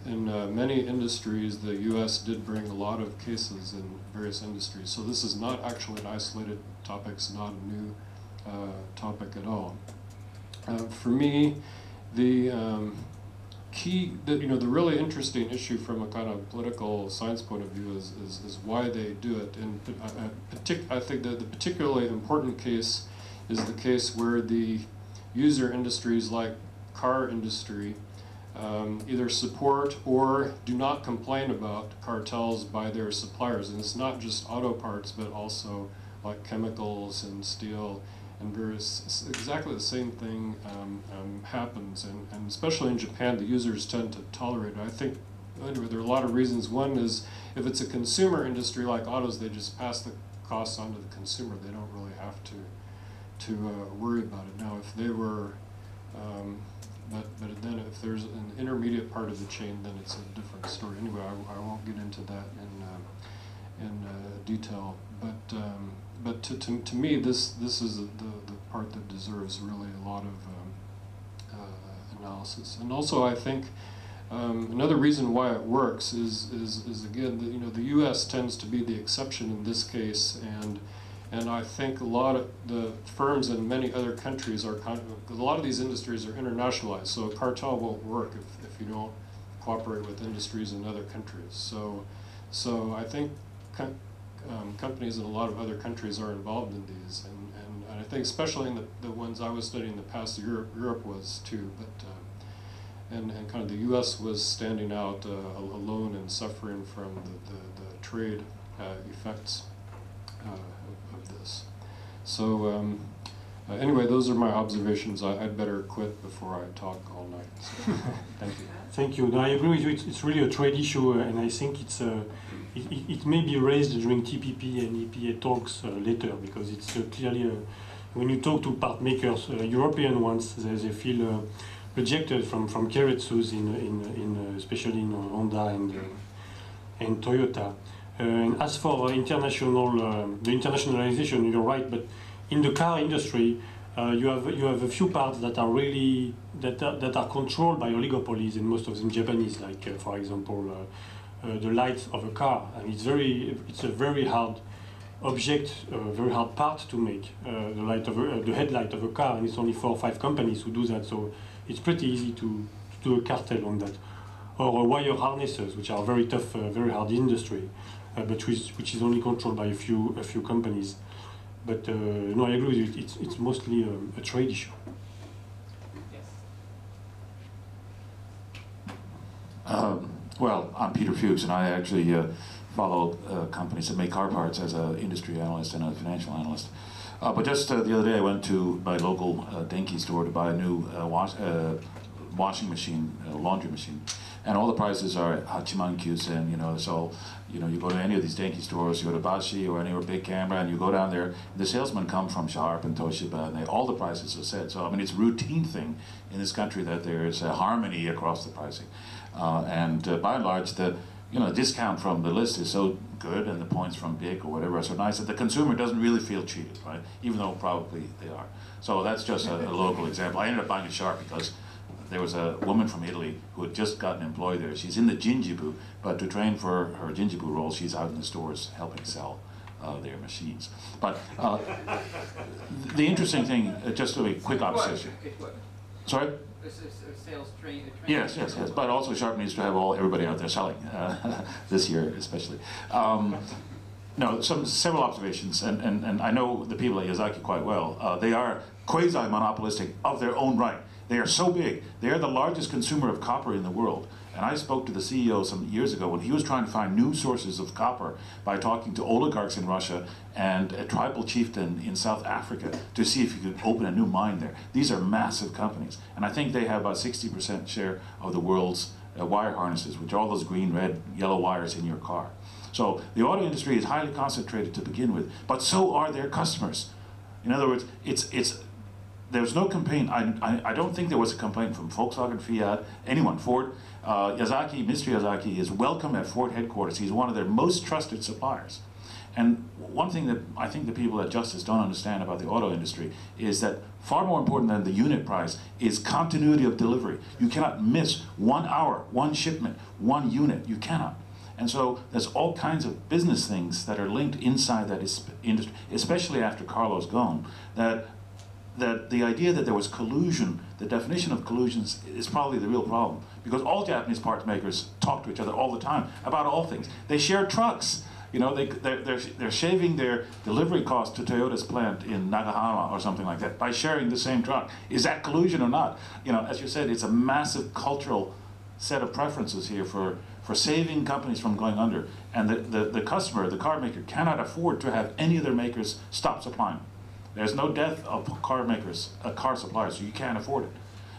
in many industries, the U.S. did bring a lot of cases in various industries. So this is not actually an isolated topic, it's not a new topic at all. For me, the the really interesting issue from a kind of political science point of view is why they do it. And I think that the particularly important case is the case where the user industries like car industry either support or do not complain about cartels by their suppliers. And it's not just auto parts, but also like chemicals and steel and various, exactly the same thing happens. And especially in Japan, the users tend to tolerate it. I think anyway, there are a lot of reasons. One is if it's a consumer industry like autos, they just pass the costs on to the consumer. They don't really have to worry about it. Now, if they were but then if there's an intermediate part of the chain, then it's a different story. Anyway, I won't get into that in detail. But to me, this is the part that deserves really a lot of analysis. And also, I think another reason why it works is again the U.S. tends to be the exception in this case, and I think a lot of the firms in many other countries a lot of these industries are internationalized, so a cartel won't work if you don't cooperate with industries in other countries. So I think companies in a lot of other countries are involved in these, and I think especially in the ones I was studying in the past, Europe was too. and kind of the U.S. was standing out alone and suffering from the trade effects of this. So anyway, those are my observations. I'd better quit before I talk all night. So, thank you. Thank you. No, I agree with you. It's really a trade issue, and I think it may be raised during TPP and EPA talks later, because it's clearly when you talk to part makers, European ones, they feel rejected from Keiretsus especially in Honda and Toyota. And as for the internationalization, you're right, but in the car industry, you have a few parts that are really that are controlled by oligopolies, and most of them Japanese. Like for example, the lights of a car, and it's a very hard object, very hard part to make. The headlight of a car, and it's only 4 or 5 companies who do that. So it's pretty easy to do a cartel on that. Or wire harnesses, which are very tough, very hard industry, but which is only controlled by a few companies. But no, I agree with you. It's mostly a trade issue. Yes. Well, I'm Peter Fuchs, and I actually follow companies that make car parts as an industry analyst and a financial analyst. But just the other day, I went to my local Denki store to buy a new washing machine, laundry machine, and all the prices are hachiman kyusen. You know, so you go to any of these Denki stores, you go to Bashi or anywhere big camera, and you go down there. The salesmen come from Sharp and Toshiba, and all the prices are set. So I mean, it's a routine thing in this country that there is a harmony across the pricing, and by and large, the discount from the list is so good, and the points from BIC or whatever are so nice that the consumer doesn't really feel cheated, right? Even though probably they are. So that's just a local example. I ended up buying a Sharp because there was a woman from Italy who had just gotten employed there. She's in the Jinjibu, but to train for her Jinjibu role, she's out in the stores helping sell their machines. But the interesting thing, just a quick observation. Sorry? Sales training. Yes. But also Sharp needs to have everybody out there selling this year, especially. No, several observations, and I know the people at Yazaki quite well. They are quasi-monopolistic of their own right. They are so big. They are the largest consumer of copper in the world. And I spoke to the CEO some years ago when he was trying to find new sources of copper by talking to oligarchs in Russia and a tribal chieftain in South Africa to see if he could open a new mine there. These are massive companies. And I think they have about 60% share of the world's wire harnesses, which are all those green, red, yellow wires in your car. So the auto industry is highly concentrated to begin with, but so are their customers. In other words, there's no complaint. I don't think there was a complaint from Volkswagen, Fiat, anyone, Ford. Yazaki, Mr. Yazaki is welcome at Ford headquarters. He's one of their most trusted suppliers. And one thing that I think the people at Justice don't understand about the auto industry is that far more important than the unit price is continuity of delivery. You cannot miss 1 hour, 1 shipment, 1 unit. You cannot. And so there's all kinds of business things that are linked inside that industry, especially after Carlo's gone, that the idea that there was collusion, the definition of collusion is probably the real problem. Because all Japanese parts makers talk to each other all the time about all things. They share trucks. They're shaving their delivery cost to Toyota's plant in Nagahama or something like that by sharing the same truck. Is that collusion or not? As you said, it's a massive cultural set of preferences here for saving companies from going under. And the customer, the car maker, cannot afford to have any of their makers stop supplying. There's no death of car makers, car suppliers, so you can't afford it.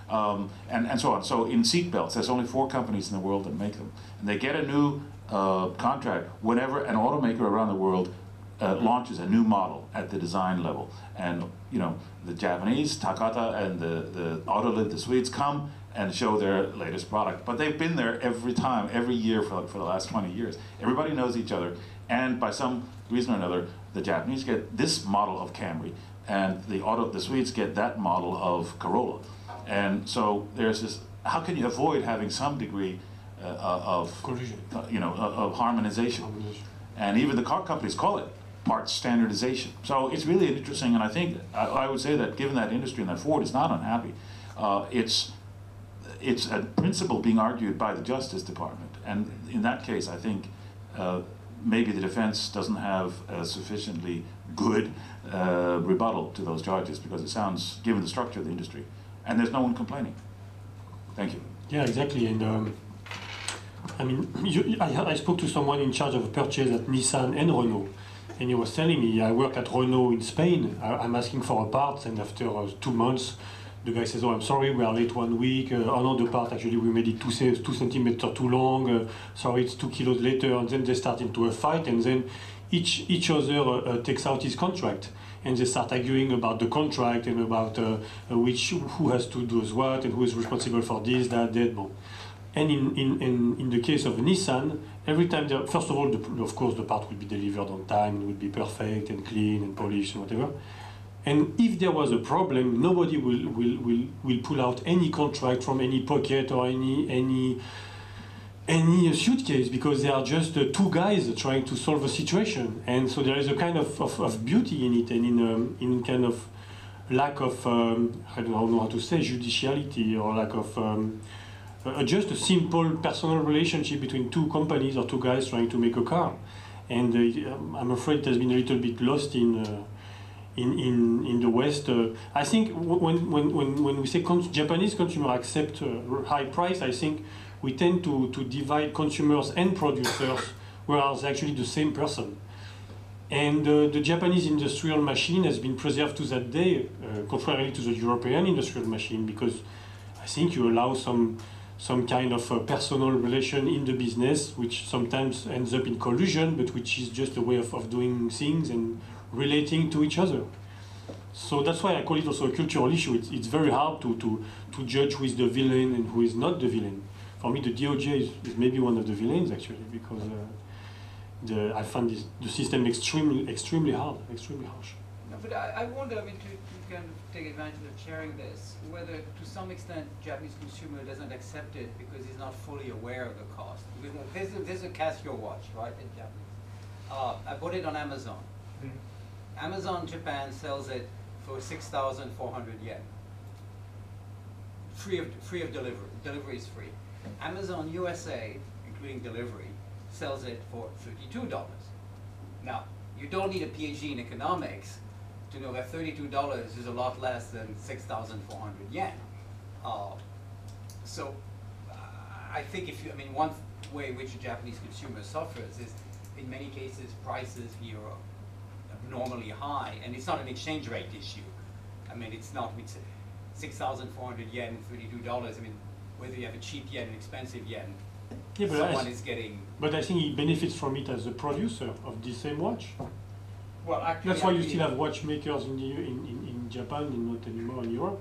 And so on. So in seatbelts, there's only 4 companies in the world that make them. And they get a new contract whenever an automaker around the world launches a new model at the design level. And the Japanese, Takata, and the Autoliv, the Swedes, come and show their latest product. But they've been there every time, every year for the last 20 years. Everybody knows each other, and by some reason or another, the Japanese get this model of Camry, and the Swedes get that model of Corolla. And so there's this, how can you avoid having some degree of collusion, of harmonization? And even the car companies call it part standardization. So it's really interesting, and I think I would say that given that industry and that Ford is not unhappy, it's a principle being argued by the Justice Department. And in that case, I think maybe the defense doesn't have a sufficiently good rebuttal to those charges, because it sounds, given the structure of the industry, and there's no one complaining. Thank you. Yeah, exactly. And I mean, I spoke to someone in charge of purchase at Nissan and Renault, and he was telling me, I work at Renault in Spain. I'm asking for a part, and after 2 months, the guy says, "Oh, I'm sorry, we are late 1 week. Oh no, the part actually we made it 2 centimeters too long. Sorry, it's 2 kilos later." And then they start into a fight, and then each other takes out his contract, and they start arguing about the contract and about who has to do what and who is responsible for this, that, that. Bon. And in the case of Nissan, every time, first of all, of course, the part will be delivered on time, it will be perfect and clean and polished and whatever. And if there was a problem, nobody will pull out any contract from any pocket or any suitcase, because they are just two guys trying to solve a situation. And so there is a kind of beauty in it, and in kind of lack of, I don't know how to say, judiciality, or lack of just a simple personal relationship between two companies or two guys trying to make a car. And I'm afraid it has been a little bit lost in the West. I think when we say Japanese consumer accept high price, I think we tend to divide consumers and producers, whereas actually the same person. And the Japanese industrial machine has been preserved to that day, contrarily to the European industrial machine, because I think you allow some kind of personal relation in the business, which sometimes ends up in collusion, but which is just a way of doing things and relating to each other. So that's why I call it also a cultural issue. It's very hard to judge who is the villain and who is not the villain. For me, the DOJ is maybe one of the villains, actually, because I find the system extremely hard, extremely harsh. No, but I wonder, I mean, to kind of take advantage of sharing this, whether to some extent Japanese consumer doesn't accept it because he's not fully aware of the cost. Because there's a Casio watch, right, in Japanese. I bought it on Amazon. Mm-hmm. Amazon Japan sells it for 6,400 yen. Free of delivery. Delivery is free. Amazon USA, including delivery, sells it for $32. Now, you don't need a PhD in economics to know that $32 is a lot less than 6,400 yen. So I think one way in which a Japanese consumer suffers is, in many cases, prices here are abnormally high, and it's not an exchange rate issue. I mean, it's 6,400 yen, $32. I mean, whether you have a cheap yen and expensive yen, yeah, someone is getting... But I think he benefits from it as a producer of the same watch. Well, actually, that's why you still have watchmakers in Japan and not anymore in Europe.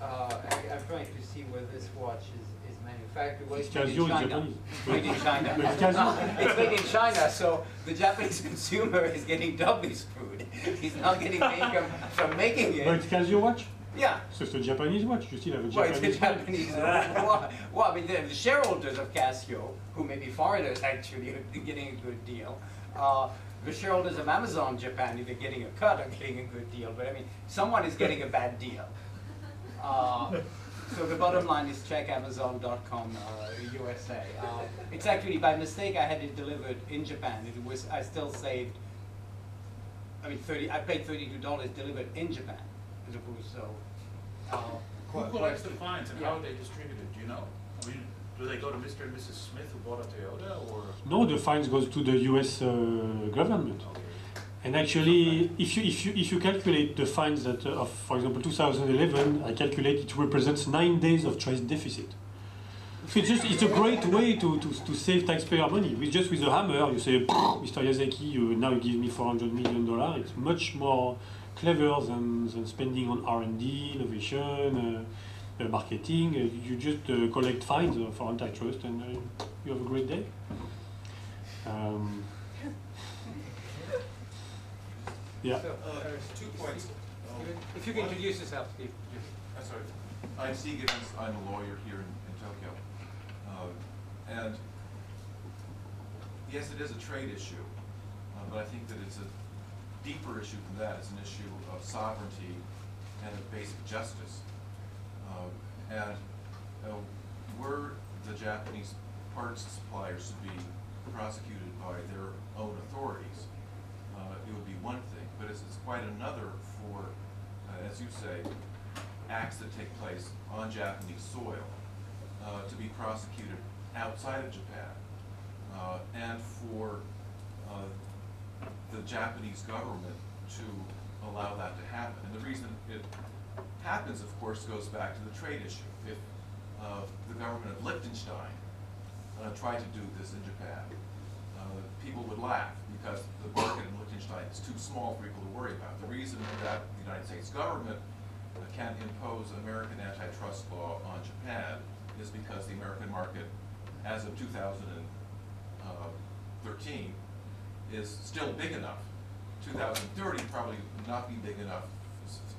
I'm trying to see where this watch is manufactured. Well, it's made in China. It's made in China. It's made in China, so the Japanese consumer is getting doubly screwed. He's not getting income from making it. But it's Casio watch? Yeah. So it's a Japanese watch. You still have a Japanese watch. Well, it's a Japanese watch. Well, I mean, the shareholders of Casio, who may be foreigners actually, are getting a good deal. The shareholders of Amazon Japan, either getting a cut or getting a good deal. But I mean, someone is getting a bad deal. So the bottom line is check Amazon.com USA. It's actually, by mistake, I had it delivered in Japan. I still saved, I paid $32 delivered in Japan, as opposed to, who collects the fines and how are they distributed? Do you know? I mean, do they go to Mr. and Mrs. Smith who bought a Toyota, or? No, the fines goes to the U.S. Government. Okay. And actually, if you calculate the fines that of, for example, 2011, I calculate it represents 9 days of trade deficit. So it's a great way to save taxpayer money. With a hammer, you say, Mr. Yazaki, now you give me $400 million. It's much more clever than spending on R&D, innovation, marketing. You just collect fines for antitrust, and you have a great day. Yeah. So, there's 2 points. If you can introduce yourself, Steve. I'm sorry. I'm Steve Gibbons. I'm a lawyer here in Tokyo. And yes, it is a trade issue, but I think that it's a deeper issue than that. It's an issue of sovereignty and of basic justice. Were the Japanese parts suppliers to be prosecuted by their own authorities, it would be one thing, but it's quite another for, as you say, acts that take place on Japanese soil. to be prosecuted outside of Japan, and for the Japanese government to allow that to happen. And the reason it happens, of course, goes back to the trade issue. If the government of Liechtenstein tried to do this in Japan, people would laugh because the market in Liechtenstein is too small for people to worry about. The reason that the United States government can impose American antitrust law on Japan is because the American market, as of 2013, is still big enough. 2030 probably not be big enough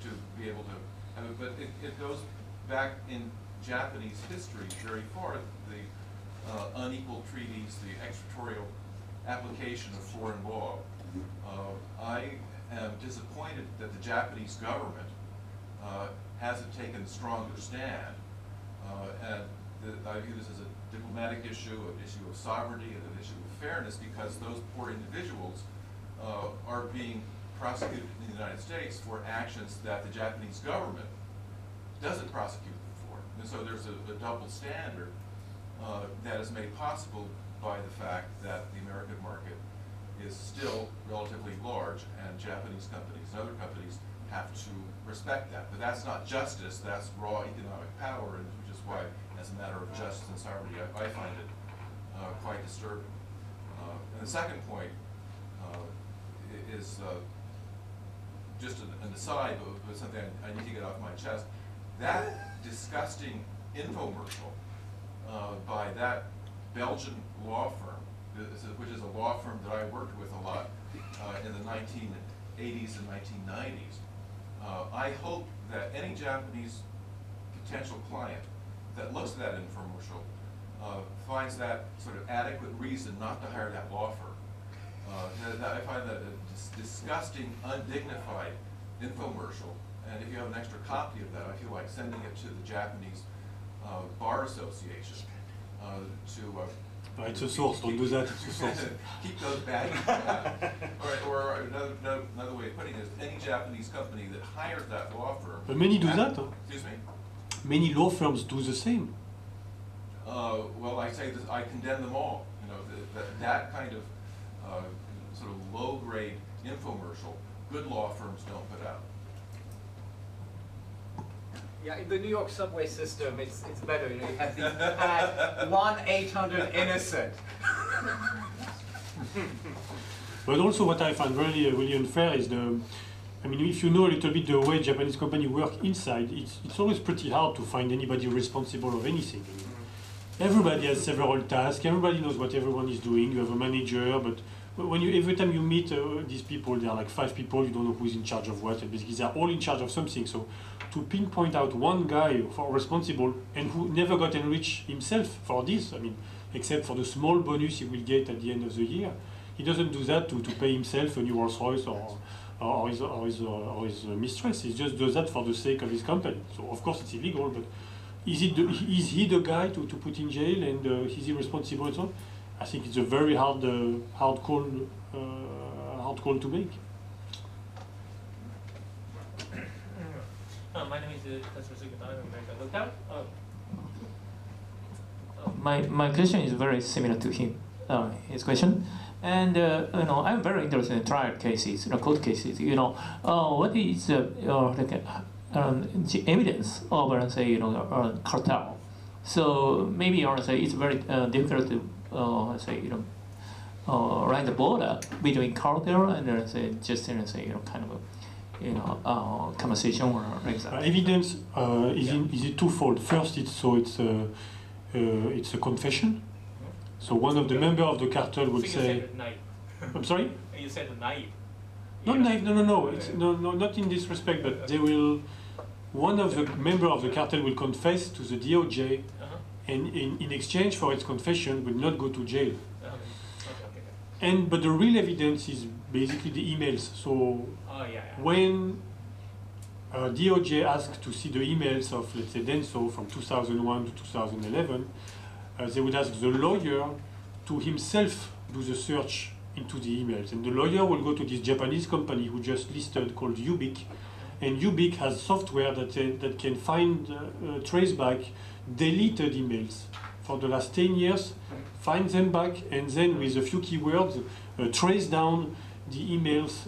to be able to have it, but it goes back in Japanese history very far. The unequal treaties, the extraterritorial application of foreign law. I am disappointed that the Japanese government hasn't taken a stronger stand, and I view this as a diplomatic issue, an issue of sovereignty, and an issue of fairness, because those poor individuals are being prosecuted in the United States for actions that the Japanese government doesn't prosecute them for. And so there's a double standard that is made possible by the fact that the American market is still relatively large, and Japanese companies and other companies have to respect that. But that's not justice, that's raw economic power, and which is why, as a matter of justice and sovereignty, I find it quite disturbing. And the second point is just an aside, but something I need to get off my chest. That disgusting infomercial by that Belgian law firm, which is a law firm that I worked with a lot in the 1980s and 1990s. I hope that any Japanese potential client that looks at that infomercial finds that sort of adequate reason not to hire that law firm. I find that a disgusting, undignified infomercial, and if you have an extra copy of that, I feel like sending it to the Japanese Bar Association to it's a source, don't do that, it's a source. Keep those bad people out. Or another way of putting it is, any Japanese company that hires that law firm. But many do that. Excuse me? Many law firms do the same. Well, I say this, I condemn them all. You know, that kind of sort of low-grade infomercial, good law firms don't put out. Yeah, in the New York subway system, it's better. You know, you have these ads, 1-800 innocent. But also, what I find really unfair is I mean, if you know a little bit the way Japanese companies work inside, it's always pretty hard to find anybody responsible of anything. I mean, everybody has several tasks. Everybody knows what everyone is doing. You have a manager, but when every time you meet these people, there are like 5 people. You don't know who's in charge of what, and basically they're all in charge of something. So to pinpoint out one guy for responsible and who never got enriched himself for this, I mean, except for the small bonus he will get at the end of the year, he doesn't do that to pay himself a new Rolls Royce or his mistress. He just does that for the sake of his company. So of course it's illegal, but is he the guy to put in jail, and is he responsible and so on? I think it's a very hard call to make. My name is Tatsusuke. I'm an American doctor. My question is very similar to his question, and you know, I'm very interested in trial cases, court cases. You know, what is the evidence of, say, cartel? So maybe say it's very difficult to say, write the border between cartel and say just say kind of a conversation or like that. Evidence is twofold. First, it's a confession. So one of the members of the cartel would say, I'm sorry? You said naive. Not naive, no. It's, no, not in this respect, but they will, one of the members of the cartel will confess to the DOJ, and in exchange for its confession will not go to jail. But the real evidence is basically the emails. So when DOJ asked to see the emails of, let's say, Denso from 2001 to 2011, they would ask the lawyer to himself do the search into the emails. And the lawyer will go to this Japanese company who just listed called Ubik and Ubique has software that can find, trace back deleted emails for the last 10 years, find them back, and then with a few keywords, trace down the emails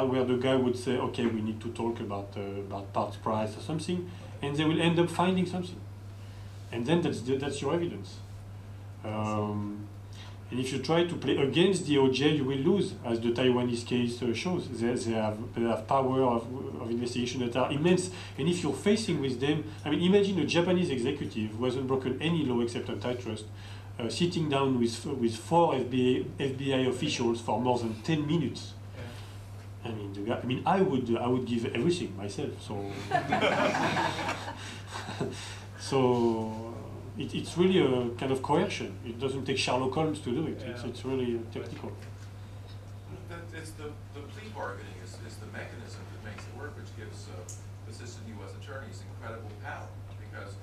where the guy would say, okay, we need to talk about parts price or something, and they will end up finding something. And then that's your evidence. And if you try to play against DOJ, you will lose, as the Taiwanese case shows. They have power of investigation that are immense. And if you're facing with them, I mean, imagine a Japanese executive who hasn't broken any law except antitrust, sitting down with 4 FBI officials for more than 10 minutes. I mean, the guy, I mean, I would give everything myself. So, it's really a kind of coercion. It doesn't take Sherlock Holmes to do it. It's really technical. It's the plea bargaining is the mechanism that makes it work, which gives assistant U.S. attorneys incredible power because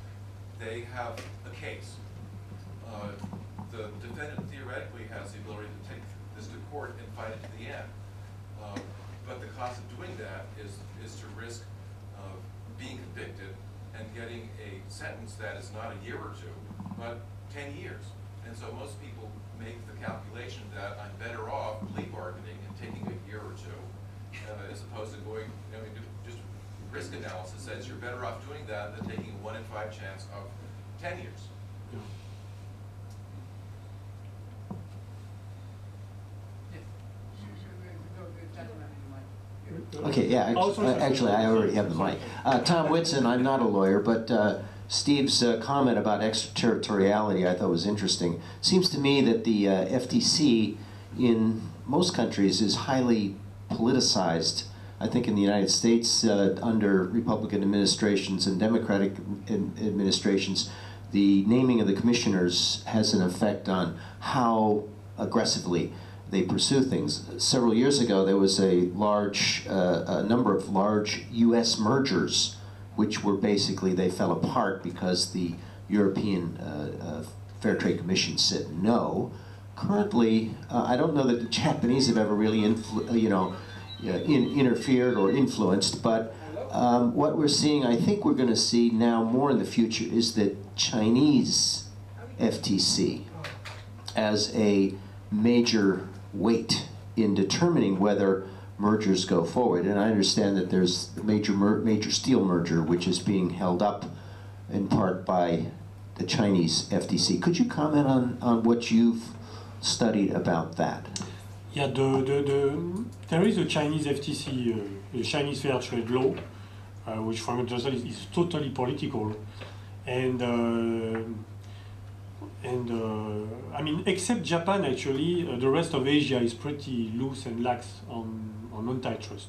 they have a case. The defendant theoretically has the ability to take this to court and fight it to the end. But the cost of doing that is to risk being convicted and getting a sentence that is not a year or 2, but 10 years. And so most people make the calculation that I'm better off plea bargaining and taking a year or 2, as opposed to going, just risk analysis says you're better off doing that than taking a 1 in 5 chance of 10 years. Okay, yeah, actually I already have the mic. Tom Whitson, I'm not a lawyer, but Steve's comment about extraterritoriality I thought was interesting. Seems to me that the FTC in most countries is highly politicized. I think in the United States, under Republican administrations and Democratic administrations, the naming of the commissioners has an effect on how aggressively they pursue things. Several years ago, there was a number of large U.S. mergers, which were basically, they fell apart because the European Fair Trade Commission said no. Currently, I don't know that the Japanese have ever really interfered or influenced, but what we're seeing, I think we're going to see now more in the future, is that Chinese FTC as a major weight in determining whether mergers go forward. And I understand that there's the major steel merger, which is being held up in part by the Chinese FTC. Could you comment on what you've studied about that? Yeah, there is a Chinese FTC, the Chinese Fair Trade Law, which from Antitrust is totally political, and I mean, except Japan, actually, the rest of Asia is pretty loose and lax on antitrust.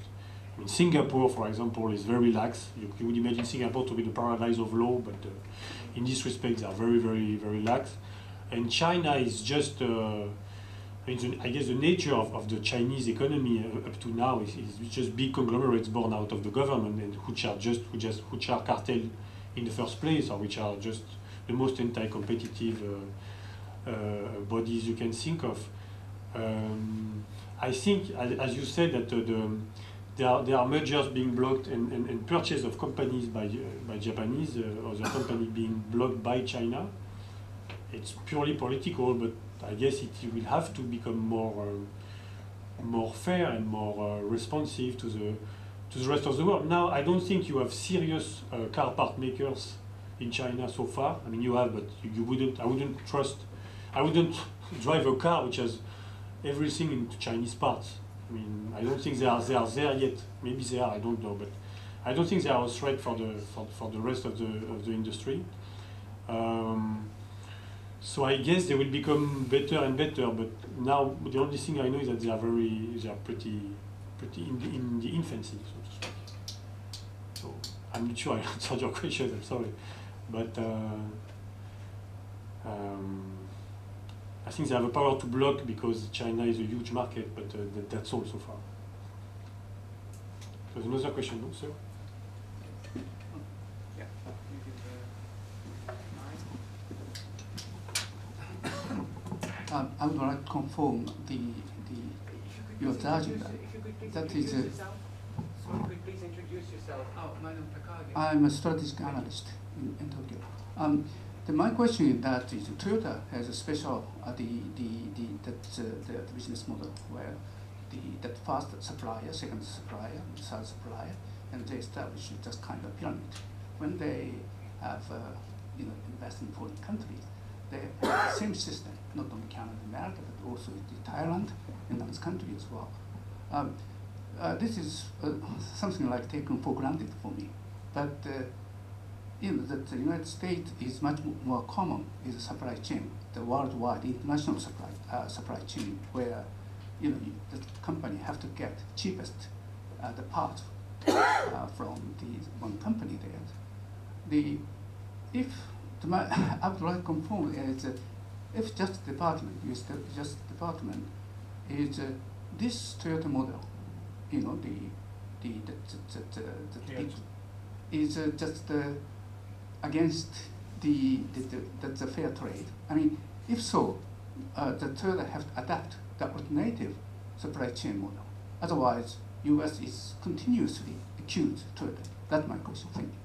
I mean, Singapore, for example, is very lax. You would imagine Singapore to be the paradise of law, but in this respect, they are very, very, very lax. And China is just, I guess the nature of the Chinese economy up to now is just big conglomerates born out of the government, and which are cartel in the first place, or which are just the most anti-competitive bodies you can think of. I think, as you said, that there are mergers being blocked and purchase of companies by Japanese, or the company being blocked by China. It's purely political, but I guess it will have to become more fair and more responsive to the rest of the world. Now, I don't think you have serious car part makers in China so far. I mean, you have, but I wouldn't drive a car which has everything into Chinese parts. I mean, I don't think they are there yet. Maybe they are, I don't know, but I don't think they are a threat for the rest of the industry. So I guess they will become better and better, but now the only thing I know is that they are pretty in the infancy, so to speak. So I'm not sure I answered your question, I'm sorry. But I think they have a power to block because China is a huge market, but that's all so far. There's another question, no, sir? I would like to confirm your judgment that is could you please introduce yourself? Oh, my name is Takagi. I'm a strategic analyst in Tokyo. My question is that Toyota has a special the business model where the first supplier, second supplier, third supplier, and they establish just kind of pyramid. When they have invest in foreign countries, they have the same system, not only Canada and America, but also in Thailand and other countries as well. This is something like taken for granted for me, but that the United States is much more common is a supply chain, the worldwide international supply chain, where the company have to get cheapest the part from the one company there. I would like to confirm is if just department is this Toyota model, is just against the fair trade. I mean, if so, the Toyota have to adapt the alternative supply chain model. Otherwise, U.S. is continuously accused Toyota. That's my question. Thank you.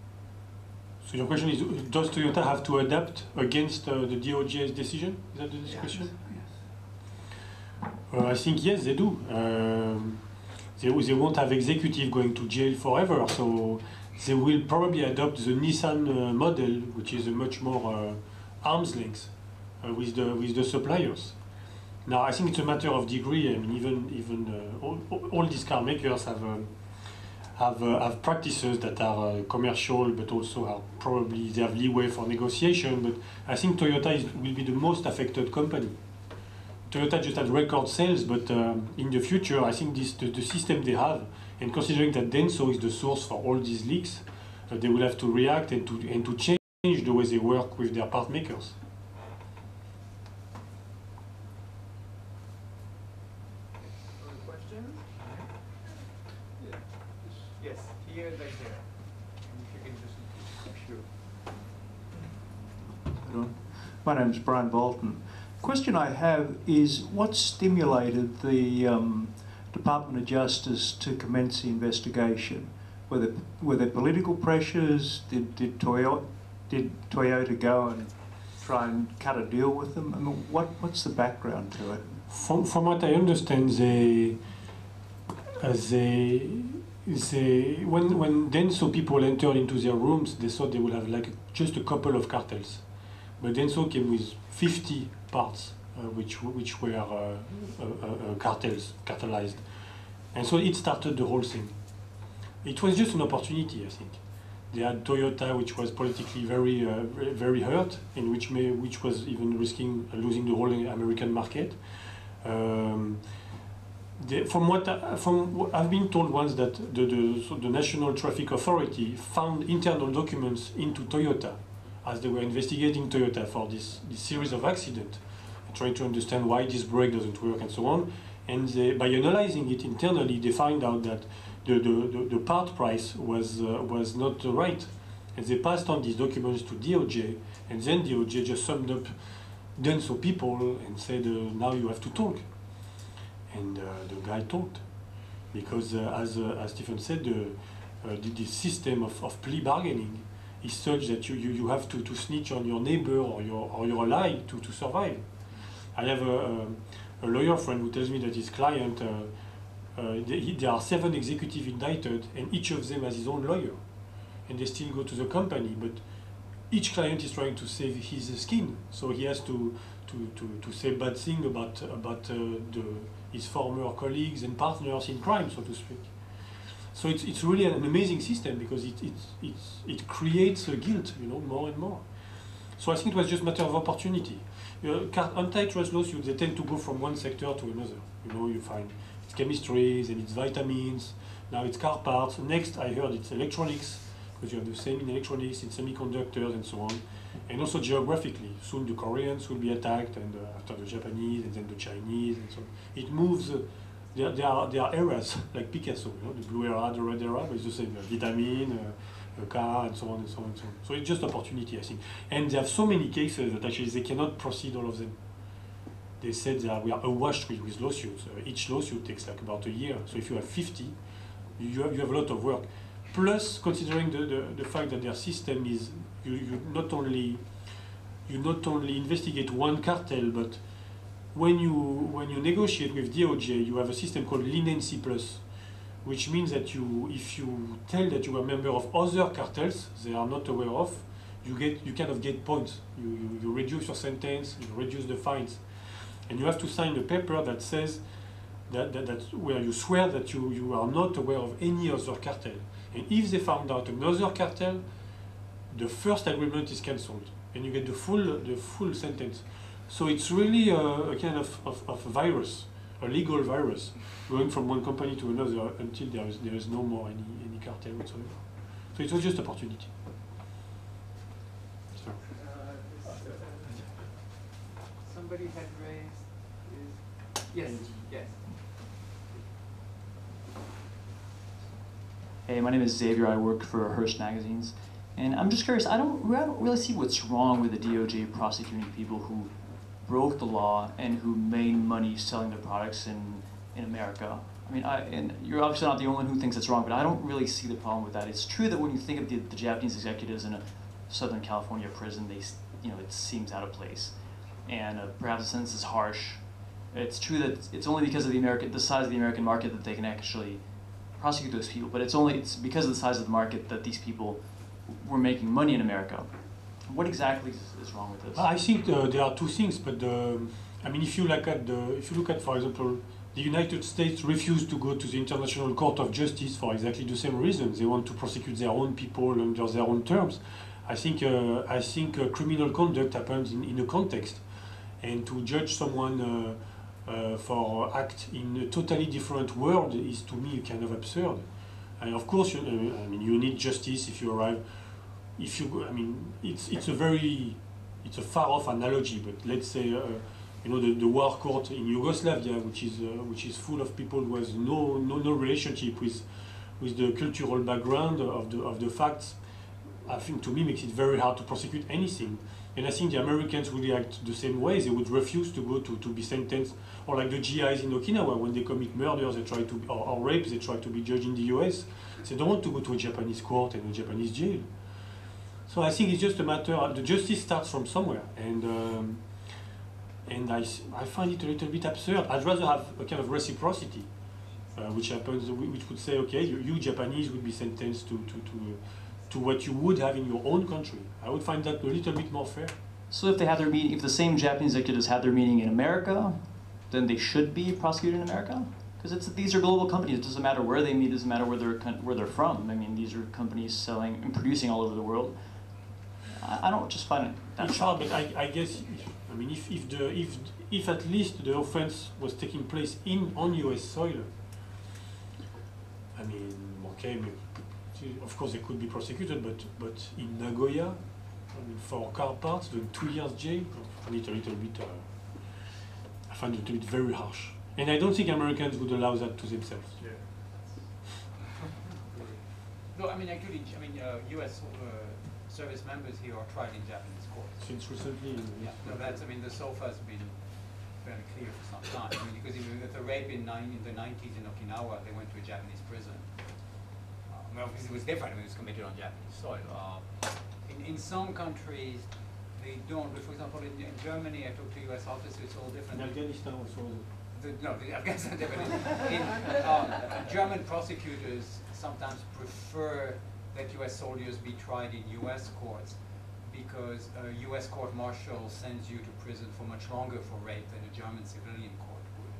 So your question is, does Toyota have to adapt against the DOJ's decision? Is that the question? Yes. I think yes, they do. They won't have executive going to jail forever, so they will probably adopt the Nissan model, which is a much more arm's length with the suppliers. Now, I think it's a matter of degree. I mean, even all these car makers have practices that are commercial, but also are probably they have leeway for negotiation. But I think Toyota will be the most affected company. Toyota just had record sales, but in the future, I think the system they have, and considering that Denso is the source for all these leaks, they will have to react and to change the way they work with their part makers. Yes, here, right there. And if you can just, sure. My name is Brian Bolton. Question I have is, what stimulated the Department of Justice to commence the investigation? Were there political pressures? Did Toyota go and try and cut a deal with them? I mean, what's the background to it? From what I understand, when Denso people entered into their rooms, they thought they would have like just a couple of cartels, but Denso came with 50 parts, which were cartelized, and so it started the whole thing. It was just an opportunity, I think. They had Toyota, which was politically very hurt, and which was even risking losing the whole American market. From what I've been told once, that the National Traffic Authority found internal documents into Toyota as they were investigating Toyota for this series of accidents, trying to understand why this brake doesn't work and so on. And by analyzing it internally, they find out that the part price was not right. And they passed on these documents to DOJ, and then DOJ just summed up Denso people and said, now you have to talk. And the guy talked, because as Stephen said, the system of plea bargaining is such that you have to snitch on your neighbor or your ally to survive. I have a lawyer friend who tells me that his client, there are 7 executives indicted, and each of them has his own lawyer, and they still go to the company, but each client is trying to save his skin, so he has to say bad things about his former colleagues and partners in crime, so to speak. So it's really an amazing system, because it creates a guilt, more and more. So I think it was just a matter of opportunity. Antitrust lawsuits, they tend to go from one sector to another. You find it's chemistries, and it's vitamins, now it's car parts. Next, I heard it's electronics, because you have the same in electronics, in semiconductors, and so on. And also geographically, soon the Koreans will be attacked, and after the Japanese, and then the Chinese, and so on. It moves. There are eras like Picasso, the blue era, the red era, but it's the same. Vitamin, car, and so on and so on and so on. So it's just opportunity, I think. And they have so many cases that actually they cannot proceed all of them. They said that we are awash with lawsuits. Each lawsuit takes like about a year. So if you have 50, You have a lot of work. Plus, considering the fact that their system is, you not only investigate one cartel, but when you negotiate with DOJ, you have a system called leniency plus, which means that if you tell that you are a member of other cartels they are not aware of, you kind of get points. You reduce your sentence, you reduce the fines, and you have to sign a paper that says that where you swear that you are not aware of any other cartel. And if they found out another cartel, the first agreement is cancelled, and you get the full sentence. So it's really a kind of virus, a legal virus, going from one company to another until there is no more any cartel whatsoever. So it was just opportunity. So. Somebody had raised yes. Hey, my name is Xavier. I work for Hearst Magazines, and I'm just curious. I don't really see what's wrong with the DOJ prosecuting people who broke the law and who made money selling their products in America. I mean, and you're obviously not the only one who thinks it's wrong, but I don't really see the problem with that. It's true that when you think of the Japanese executives in a Southern California prison, it seems out of place, and perhaps the sentence is harsh. It's true that it's only because of the size of the American market that they can actually prosecute those people, but it's because of the size of the market that these people were making money in America. What exactly is wrong with this? I think there are two things, but I mean, if you look at, for example, the United States refused to go to the International Court of Justice for exactly the same reason. They want to prosecute their own people under their own terms. I think criminal conduct happens in a context, and to judge someone for act in a totally different world is, to me, kind of absurd. And of course, I mean, you need justice if you arrive. I mean, it's a far off analogy, but let's say the war court in Yugoslavia, which is full of people who has no relationship with the cultural background of the facts. I think, to me, makes it very hard to prosecute anything. And I think the Americans would react the same way. They would refuse to go to be sentenced, or like the GIs in Okinawa, when they commit murder, they try to or rape, they try to be judged in the US. They don't want to go to a Japanese court and a Japanese jail. So I think it's just a matter of the justice starts from somewhere, and I find it a little bit absurd. I'd rather have a kind of reciprocity, which would say, okay, you Japanese would be sentenced to what you would have in your own country. I would find that a little bit more fair. So if they have their meeting, if the same Japanese executives had their meeting in America, then they should be prosecuted in America? Because these are global companies. It doesn't matter where they meet. It doesn't matter where they're from. I mean, these are companies selling and producing all over the world. I don't just find it that it's hard, but I guess, I mean, if at least the offense was taking place on U.S. soil, I mean, okay, of course they could be prosecuted, but in Nagoya, I mean, for car parts, doing 2 years jail, I find it a little bit. I find it a little bit very harsh, and I don't think Americans would allow that to themselves. Yeah. No, I mean, actually, U.S. service members here are tried in Japanese courts. Since recently. Yeah. No, that's. I mean, the SOFA has been fairly clear for some time. I mean, because if the rape in the 90s in Okinawa, they went to a Japanese prison. Well, obviously it was different. I mean, it was committed on Japanese soil. In some countries, they don't. For example, in Germany, I talked to U.S. officers. It's all different. In Afghanistan also. The Afghanistan different. In German prosecutors sometimes prefer that U.S. soldiers be tried in U.S. courts because a U.S. court-martial sends you to prison for much longer for rape than a German civilian court would.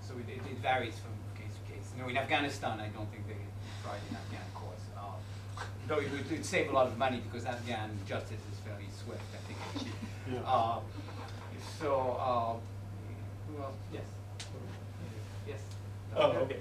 So it varies from case to case. You know, in Afghanistan, I don't think they get tried in Afghan courts. Though it would save a lot of money because Afghan justice is fairly swift, I think, and cheap. Yeah. Well, yes. Yes. Oh, okay.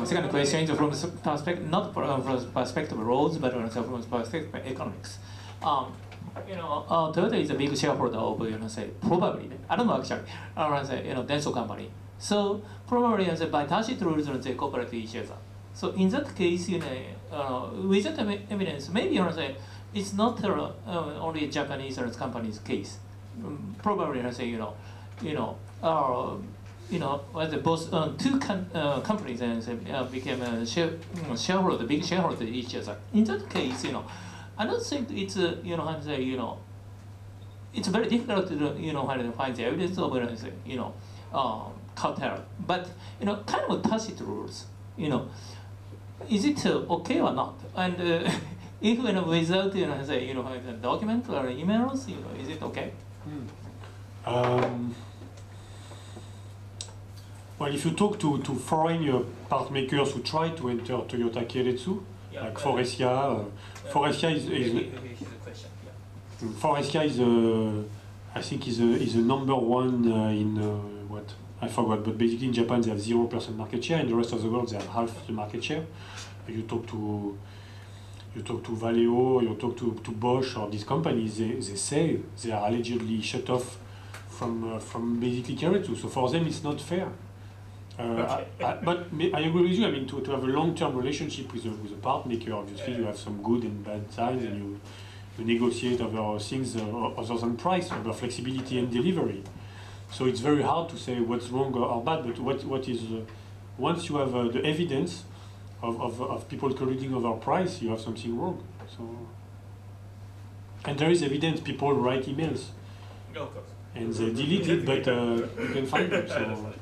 Second question is from the perspective, not from the perspective of roads, but also from the perspective of economics. Toyota is a big shareholder of, say, probably, I don't know actually, Denso company. So probably by tacit rules, they cooperate with each other. So in that case, with that evidence, maybe it's not only Japanese company's case. Probably, you know, well, both two companies and became a shareholder, big shareholder each other. In that case, you know, I don't think it's you know, how to say, you know, it's very difficult to you know how to find the evidence of you know cartel. But you know, kind of tacit rules. You know, is it okay or not? And if you know, without you know, say you know, documents or emails, you know, is it okay? Well, if you talk to foreign part makers who try to enter Toyota Keiretsu, like Forestia, Forestia is I think is a number one in what I forgot, but basically in Japan they have 0% market share. In the rest of the world they have half the market share. You talk to Valeo, you talk to Bosch or these companies, they say they are allegedly shut off from basically Keiretsu. So for them it's not fair. But I agree with you. I mean, to have a long-term relationship with a part maker, obviously you have some good and bad sides, and you negotiate over things other than price, over flexibility and delivery. So it's very hard to say what's wrong or bad. But what is once you have the evidence of people colluding over price, you have something wrong. So, and there is evidence. People write emails, and they delete it, but you can find them. So.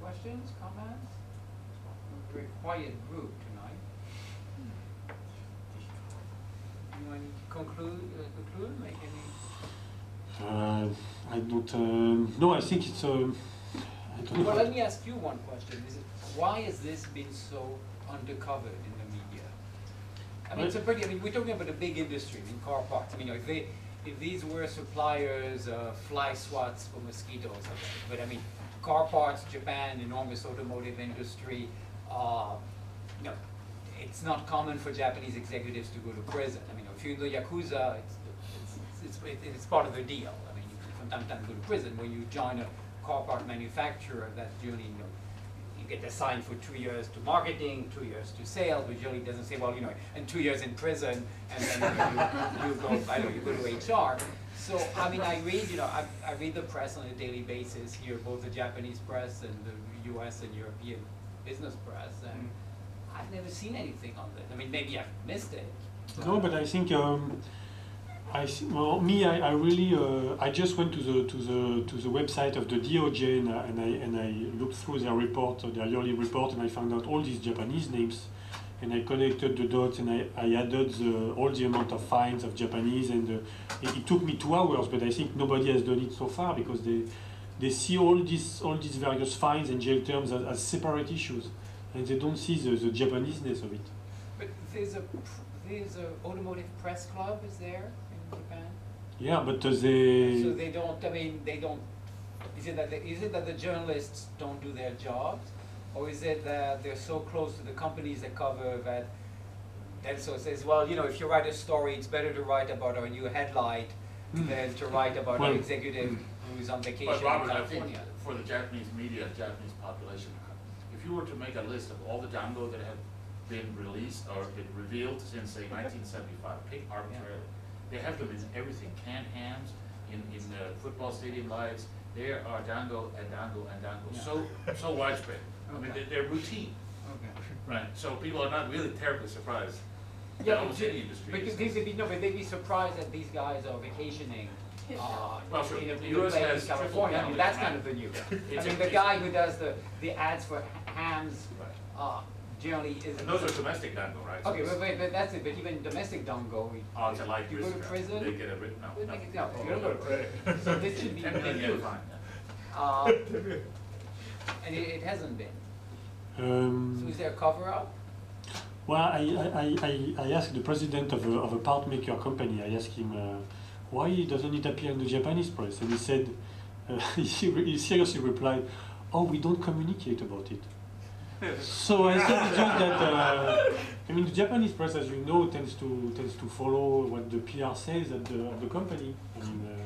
Questions, comments? A very quiet group tonight. You want to conclude? Make any? I don't. No, I think it's. I don't know. Well, let me ask you one question. Why has this been so undercovered in the media? I mean, it's a pretty. I mean, we're talking about a big industry in car parts. I mean, you know, if these were suppliers of fly swats for mosquitoes, okay. But I mean. Car parts, Japan, enormous automotive industry. You know, it's not common for Japanese executives to go to prison. I mean, if you're in the Yakuza, it's part of the deal. I mean, you from time to time go to prison. When you join a car part manufacturer, that's usually, you know, you get assigned for 2 years to marketing, 2 years to sales, which usually doesn't say, well, you know, and 2 years in prison, and then you go, I don't know, you go to HR. So, I mean, I read the press on a daily basis here, both the Japanese press and the US and European business press, and I've never seen anything on this. I mean, maybe I've missed it. No, but I think, I really, I just went to the website of the DOJ and I looked through their report, their yearly report, and I found out all these Japanese names. And I connected the dots, and I added all the amount of fines of Japanese, and it took me 2 hours, but I think nobody has done it so far because they see all these various fines and jail terms as separate issues, and they don't see the Japanese-ness of it. But there's a automotive press club, is there in Japan? Yeah, but So they don't. I mean, they don't. Is it that the journalists don't do their jobs? Or is it that they're so close to the companies that cover that so it says, well, you know, if you write a story, it's better to write about our new headlight than to write about an executive who's on vacation but Robert, in California. I think for the Japanese media, Japanese population, if you were to make a list of all the dango that have been released or been revealed since, say, 1975, pick arbitrarily, they have them in everything, canned hams, in football stadium lights. There are dango and dango and dango, so widespread. I mean, they're routine. Okay. Right. So people are not really terribly surprised. Yeah, almost any industry. But they'd be surprised that these guys are vacationing well, sure. in a the US has California. I mean, that's kind of the news. I mean, the guy who does the ads for hams generally is. And those are domestic dango, right? Okay, but that's it. But even domestic dango, it's a light you go to prison. They get a written no. You don't go to prison. So this should be the news. And it hasn't been. So is there a cover-up? Well, I asked the president of a part maker company, I asked him, why doesn't it appear in the Japanese press? And he said, he seriously replied, oh, we don't communicate about it. So I think it's just that, I mean, the Japanese press, as you know, tends to follow what the PR says at the company. I mean,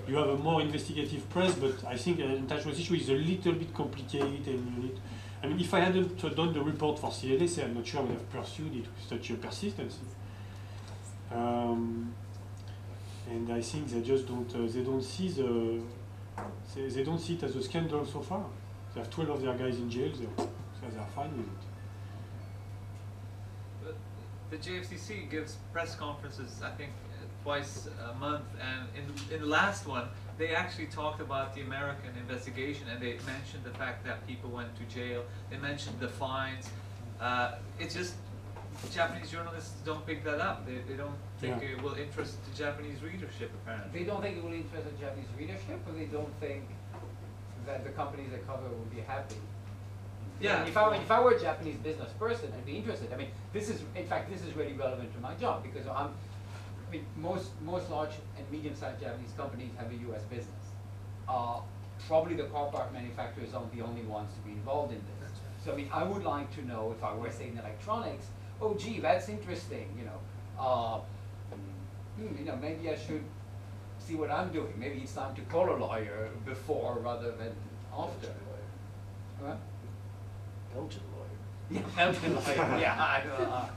you have a more investigative press, but I think an antitrust issue is a little bit complicated, and you need. I mean, if I hadn't done the report for CLSA, I'm not sure I would have pursued it with such a persistency. And I think they just don't. They don't see the. They don't see it as a scandal so far. They have 12 of their guys in jail. They are fine with it. But the JFCC gives press conferences, I think, twice a month, and in the last one, they actually talked about the American investigation, and they mentioned the fact that people went to jail. They mentioned the fines. It's just Japanese journalists don't pick that up. They don't think it will interest the Japanese readership, apparently. They don't think it will interest the Japanese readership, or they don't think that the companies they cover will be happy. Yeah. If I were a Japanese business person, I'd be interested. I mean, this is really relevant to my job, because most large and medium-sized Japanese companies have a U.S. business. Probably the car part manufacturers aren't the only ones to be involved in this. So I mean, I would like to know, if I were saying electronics, oh gee, that's interesting. Maybe I should see what I'm doing. Maybe it's time to call a lawyer before rather than after. Huh? Belgian lawyer. Yeah, Belgian lawyer. Yeah.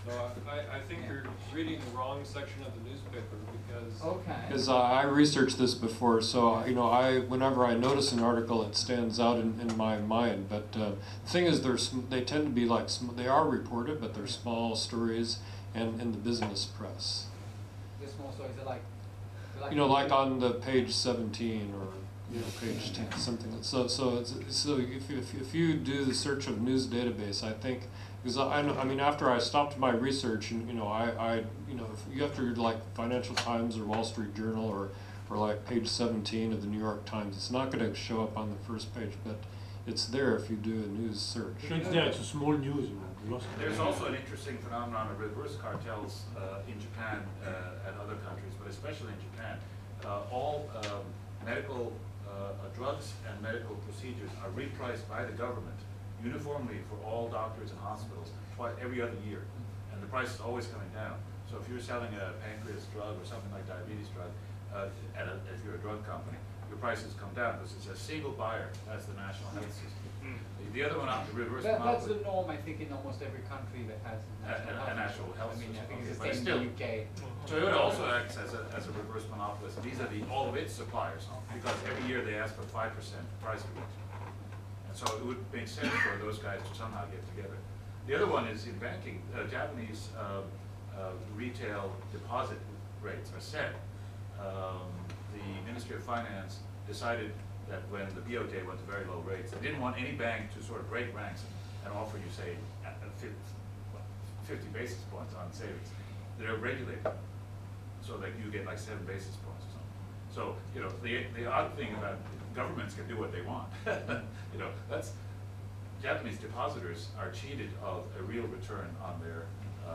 No, I think you're reading the wrong section of the newspaper because because I researched this before, so whenever I notice an article, it stands out in my mind. But the thing is, they tend to be like they are reported, but they're small stories and in the business press. The small stories are like like on the page 17 or page 10, something. So if you do the search of news database, I think. Because I mean, after I stopped my research, and if you have to read like Financial Times or Wall Street Journal or like page 17 of the New York Times, it's not going to show up on the first page, but it's there if you do a news search. It's there. It's a small news. There's also an interesting phenomenon of reverse cartels in Japan and other countries, but especially in Japan. All medical drugs and medical procedures are repriced by the government uniformly for all doctors and hospitals every other year, and the price is always coming down. So if you're selling a pancreas drug or something like diabetes drug, if you're a drug company, your prices come down because it's a single buyer. That's the national health system. The other one, the reverse that's the norm, I think, in almost every country that has a national health system. I think it's the same in the UK. Toyota also acts as a reverse monopolist vis-a-vis all of its suppliers, because every year they ask for 5% price reduction. So it would make sense for those guys to somehow get together. The other one is in banking. Japanese retail deposit rates are set. The Ministry of Finance decided that when the BOJ went to very low rates, they didn't want any bank to sort of break ranks and offer you, say, 50 basis points on savings. They're regulated, so that you get like 7 basis points or something. So the odd thing about governments can do what they want. That's Japanese depositors are cheated of a real return on their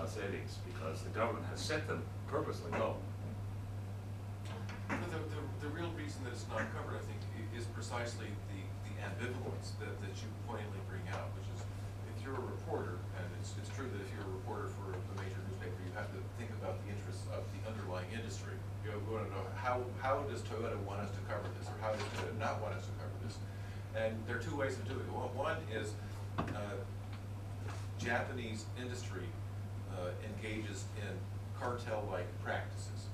savings because the government has set them purposely low. The real reason that it's not covered, I think, is precisely the ambivalence that you pointedly bring out, which is if you're a reporter, and it's true that if you're a reporter for a major newspaper, you have to think about the interests of the underlying industry. You want to know how does Toyota want us to cover this, or how does Toyota not want us to cover this? And there are two ways of doing it. One is Japanese industry engages in cartel-like practices,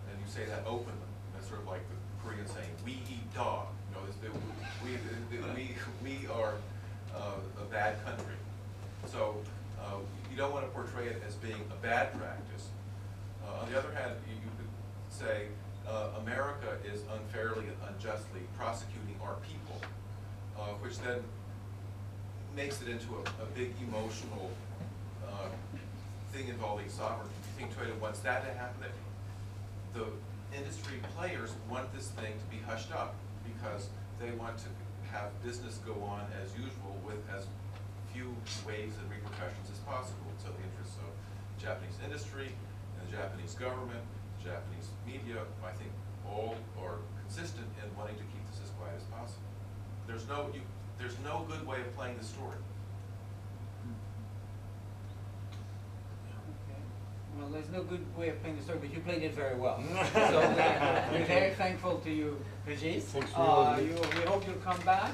and you say that openly. That's sort of like the Koreans saying, "We eat dog." We are a bad country. So you don't want to portray it as being a bad practice. On the other hand, you could say America is unfairly and unjustly prosecuting our people, which then makes it into a big emotional thing involving sovereignty. Do you think Toyota wants that to happen? That the industry players want this thing to be hushed up because they want to have business go on as usual with as few waves and repercussions as possible. So the interests of Japanese industry and the Japanese government, the Japanese media, I think all are consistent in wanting to keep this as quiet as possible. There's no good way of playing the story. Well, there's no good way of playing the story, but you played it very well. So we're very thankful to you, Regis. Thanks for we hope you'll come back.